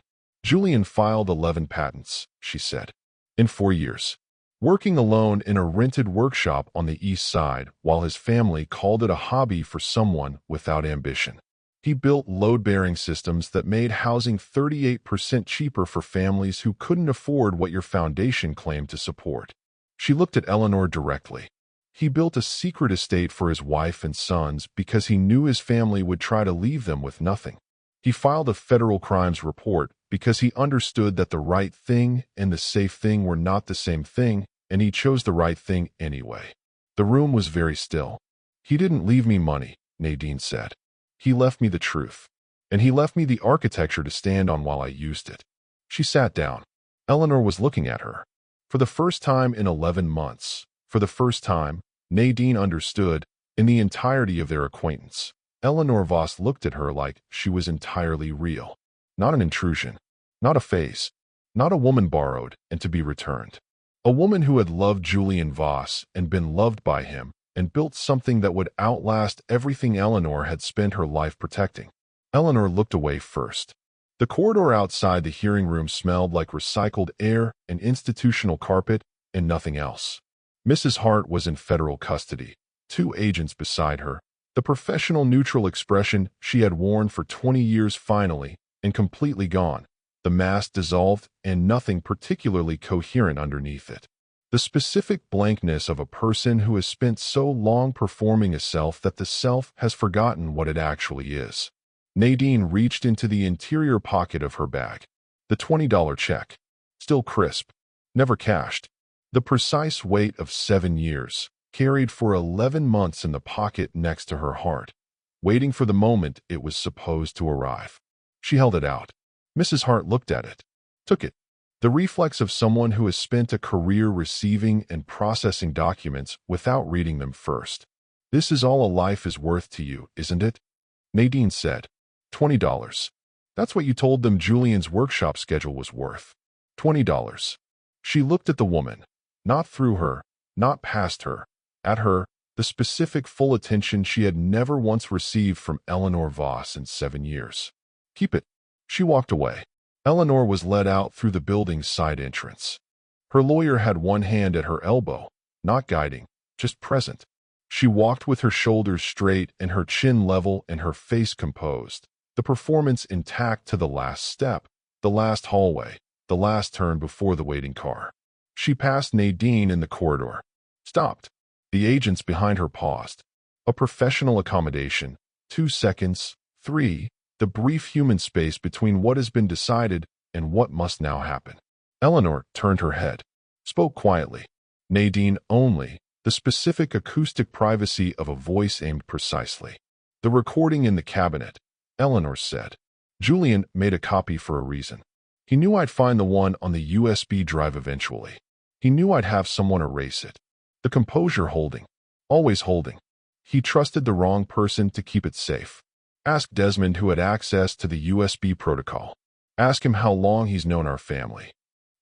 Julian filed 11 patents, she said. In 4 years. Working alone in a rented workshop on the east side while his family called it a hobby for someone without ambition. He built load-bearing systems that made housing 38% cheaper for families who couldn't afford what your foundation claimed to support. She looked at Eleanor directly. He built a secret estate for his wife and sons because he knew his family would try to leave them with nothing. He filed a federal crimes report because he understood that the right thing and the safe thing were not the same thing, and he chose the right thing anyway. The room was very still. He didn't leave me money, Nadine said. He left me the truth. And he left me the architecture to stand on while I used it. She sat down. Eleanor was looking at her. For the first time in 11 months, for the first time, Nadine understood, in the entirety of their acquaintance. Eleanor Voss looked at her like she was entirely real. Not an intrusion. Not a phase. Not a woman borrowed and to be returned. A woman who had loved Julian Voss and been loved by him and built something that would outlast everything Eleanor had spent her life protecting. Eleanor looked away first. The corridor outside the hearing room smelled like recycled air and institutional carpet and nothing else. Mrs. Hart was in federal custody. 2 agents beside her. The professional neutral expression she had worn for 20 years finally and completely gone. The mask dissolved and nothing particularly coherent underneath it. The specific blankness of a person who has spent so long performing a self that the self has forgotten what it actually is. Nadine reached into the interior pocket of her bag. The $20 check. Still crisp. Never cashed. The precise weight of 7 years, carried for 11 months in the pocket next to her heart, waiting for the moment it was supposed to arrive. She held it out. Mrs. Hart looked at it. Took it. The reflex of someone who has spent a career receiving and processing documents without reading them first. This is all a life is worth to you, isn't it? Nadine said. $20. That's what you told them Julian's workshop schedule was worth. $20. She looked at the woman. Not through her, not past her. At her, the specific full attention she had never once received from Eleanor Voss in 7 years. Keep it. She walked away. Eleanor was led out through the building's side entrance. Her lawyer had one hand at her elbow, not guiding, just present. She walked with her shoulders straight and her chin level and her face composed, the performance intact to the last step, the last hallway, the last turn before the waiting car. She passed Nadine in the corridor. Stopped. The agents behind her paused. A professional accommodation. 2 seconds. 3. The brief human space between what has been decided and what must now happen. Eleanor turned her head. Spoke quietly. Nadine only. The specific acoustic privacy of a voice aimed precisely. The recording in the cabinet. Eleanor said. Julian made a copy for a reason. He knew I'd find the one on the USB drive eventually. He knew I'd have someone erase it. The composure holding. Always holding. He trusted the wrong person to keep it safe. Ask Desmond who had access to the USB protocol. Ask him how long he's known our family.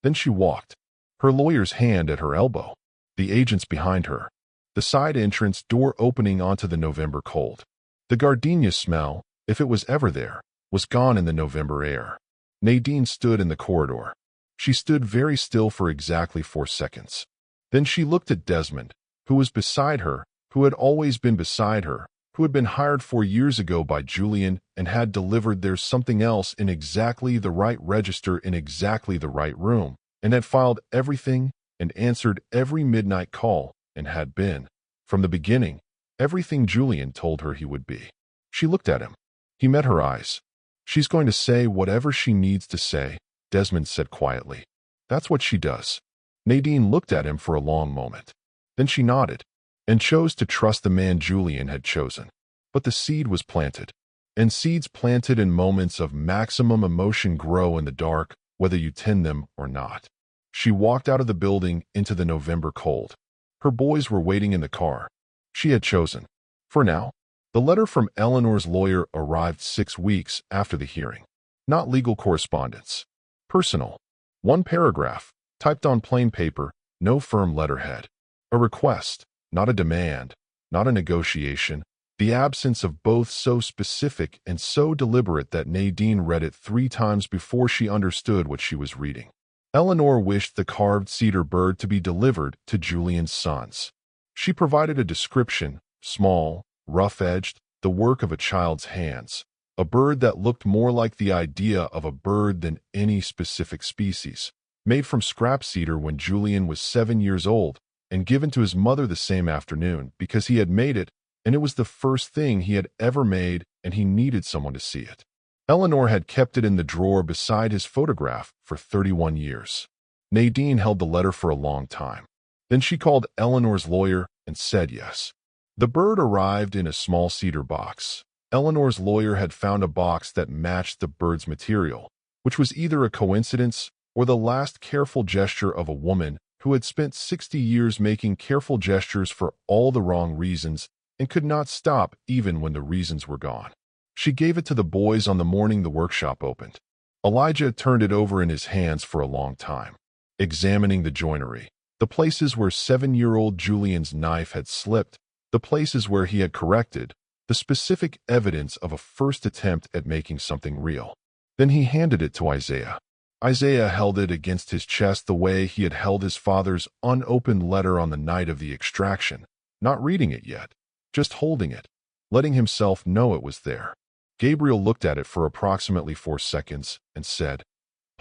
Then she walked. Her lawyer's hand at her elbow. The agents behind her. The side entrance door opening onto the November cold. The gardenia smell, if it was ever there, was gone in the November air. Nadine stood in the corridor. She stood very still for exactly 4 seconds. Then she looked at Desmond, who was beside her, who had always been beside her, who had been hired 4 years ago by Julian and had delivered There's Something Else in exactly the right register in exactly the right room, and had filed everything and answered every midnight call and had been, from the beginning, everything Julian told her he would be. She looked at him. He met her eyes. She's going to say whatever she needs to say, Desmond said quietly. That's what she does. Nadine looked at him for a long moment. Then she nodded and chose to trust the man Julian had chosen. But the seed was planted, and seeds planted in moments of maximum emotion grow in the dark, whether you tend them or not. She walked out of the building into the November cold. Her boys were waiting in the car. She had chosen. For now. The letter from Eleanor's lawyer arrived 6 weeks after the hearing. Not legal correspondence. Personal. 1 paragraph, typed on plain paper, no firm letterhead. A request, not a demand, not a negotiation. The absence of both so specific and so deliberate that Nadine read it 3 times before she understood what she was reading. Eleanor wished the carved cedar bird to be delivered to Julian's sons. She provided a description, small, rough-edged, the work of a child's hands, a bird that looked more like the idea of a bird than any specific species, made from scrap cedar when Julian was 7 years old and given to his mother the same afternoon because he had made it and it was the first thing he had ever made and he needed someone to see it. Eleanor had kept it in the drawer beside his photograph for 31 years. Nadine held the letter for a long time. Then she called Eleanor's lawyer and said yes. The bird arrived in a small cedar box. Eleanor's lawyer had found a box that matched the bird's material, which was either a coincidence or the last careful gesture of a woman who had spent 60 years making careful gestures for all the wrong reasons and could not stop even when the reasons were gone. She gave it to the boys on the morning the workshop opened. Elijah turned it over in his hands for a long time, examining the joinery, the places where 7-year-old Julian's knife had slipped, the places where he had corrected, the specific evidence of a first attempt at making something real. Then he handed it to Isaiah. Isaiah held it against his chest the way he had held his father's unopened letter on the night of the extraction, not reading it yet, just holding it, letting himself know it was there. Gabriel looked at it for approximately 4 seconds and said,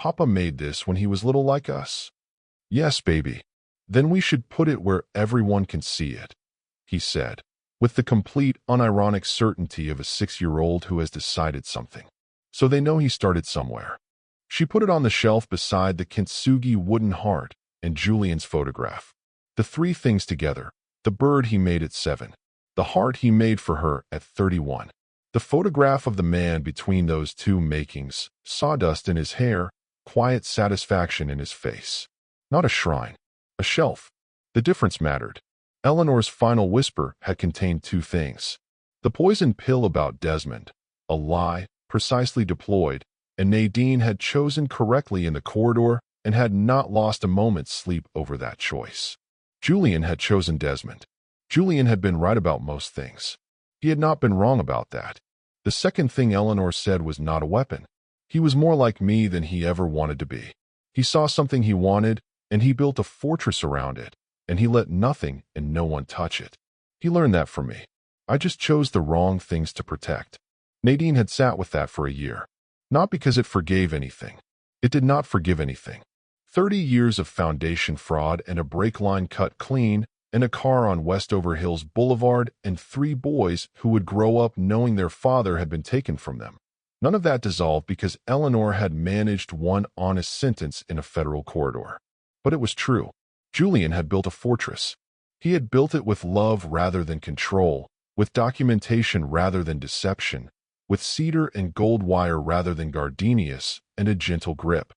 Papa made this when he was little like us." "Yes, baby. Then we should put it where everyone can see it," he said, with the complete, unironic certainty of a 6-year-old who has decided something. "So they know he started somewhere." She put it on the shelf beside the kintsugi wooden heart and Julian's photograph. The three things together: the bird he made at 7, the heart he made for her at 31, the photograph of the man between those two makings, sawdust in his hair, quiet satisfaction in his face. Not a shrine, a shelf. The difference mattered. Eleanor's final whisper had contained two things: the poison pill about Desmond, a lie, precisely deployed, and Nadine had chosen correctly in the corridor and had not lost a moment's sleep over that choice. Julian had chosen Desmond. Julian had been right about most things. He had not been wrong about that. The second thing Eleanor said was not a weapon. He was more like me than he ever wanted to be. He saw something he wanted, and he built a fortress around it, and he let nothing and no one touch it. He learned that from me. I just chose the wrong things to protect. Nadine had sat with that for a year. Not because it forgave anything. It did not forgive anything. 30 years of foundation fraud and a brake line cut clean and a car on Westover Hills Boulevard and 3 boys who would grow up knowing their father had been taken from them. None of that dissolved because Eleanor had managed one honest sentence in a federal corridor. But it was true. Julian had built a fortress. He had built it with love rather than control, with documentation rather than deception, with cedar and gold wire rather than gardenias and a gentle grip.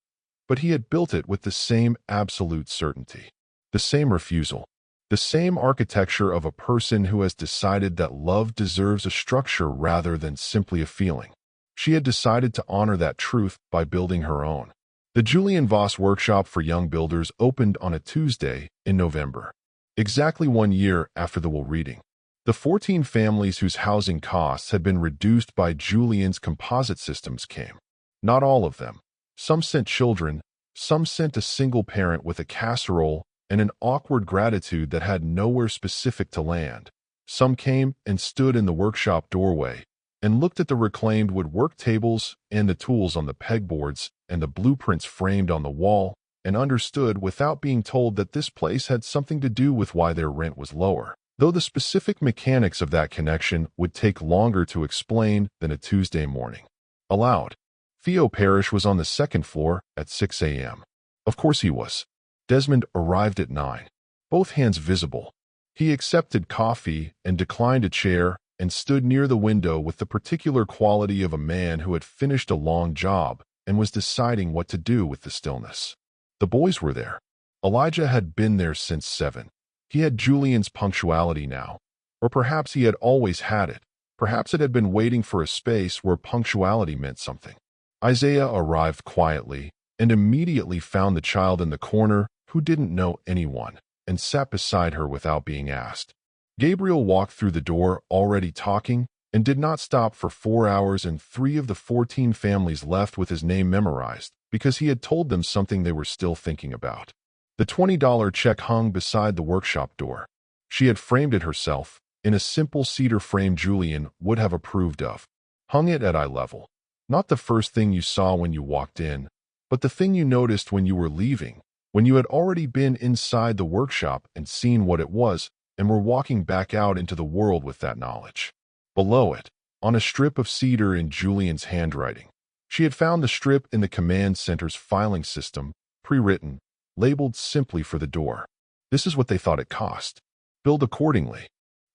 But he had built it with the same absolute certainty, the same refusal, the same architecture of a person who has decided that love deserves a structure rather than simply a feeling. She had decided to honor that truth by building her own. The Julian Voss Workshop for Young Builders opened on a Tuesday in November, exactly 1 year after the will reading. The 14 families whose housing costs had been reduced by Julian's composite systems came. Not all of them. Some sent children, some sent a single parent with a casserole and an awkward gratitude that had nowhere specific to land. Some came and stood in the workshop doorway and looked at the reclaimed woodwork tables and the tools on the pegboards and the blueprints framed on the wall and understood without being told that this place had something to do with why their rent was lower, though the specific mechanics of that connection would take longer to explain than a Tuesday morning. Aloud. Theo Parrish was on the 2nd floor at 6 a.m. Of course he was. Desmond arrived at 9, both hands visible. He accepted coffee and declined a chair and stood near the window with the particular quality of a man who had finished a long job and was deciding what to do with the stillness. The boys were there. Elijah had been there since 7. He had Julian's punctuality now. Or perhaps he had always had it. Perhaps it had been waiting for a space where punctuality meant something. Isaiah arrived quietly and immediately found the child in the corner who didn't know anyone and sat beside her without being asked. Gabriel walked through the door already talking and did not stop for 4 hours, and 3 of the 14 families left with his name memorized because he had told them something they were still thinking about. The $20 check hung beside the workshop door. She had framed it herself in a simple cedar frame Julian would have approved of. Hung it at eye level. Not the first thing you saw when you walked in, but the thing you noticed when you were leaving, when you had already been inside the workshop and seen what it was and were walking back out into the world with that knowledge. Below it, on a strip of cedar in Julian's handwriting, she had found the strip in the command center's filing system, pre-written, labeled simply for the door. This is what they thought it cost. Billed accordingly.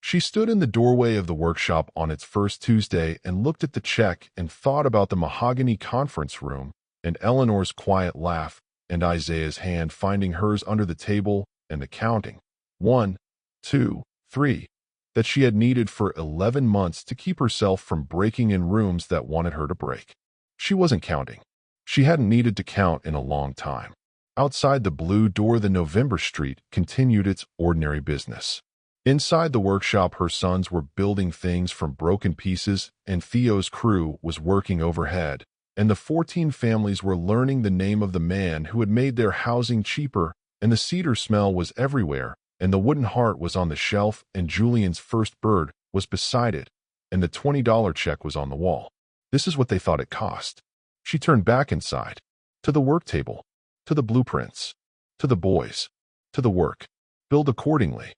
She stood in the doorway of the workshop on its first Tuesday and looked at the check and thought about the mahogany conference room and Eleanor's quiet laugh and Isaiah's hand finding hers under the table and the counting. 1, 2, 3, that she had needed for 11 months to keep herself from breaking in rooms that wanted her to break. She wasn't counting. She hadn't needed to count in a long time. Outside the blue door, the November Street continued its ordinary business. Inside the workshop, her sons were building things from broken pieces, and Theo's crew was working overhead, and the 14 families were learning the name of the man who had made their housing cheaper, and the cedar smell was everywhere, and the wooden heart was on the shelf, and Julian's first bird was beside it, and the $20 check was on the wall. This is what they thought it cost. She turned back inside. To the work table. To the blueprints. To the boys. To the work. Build accordingly.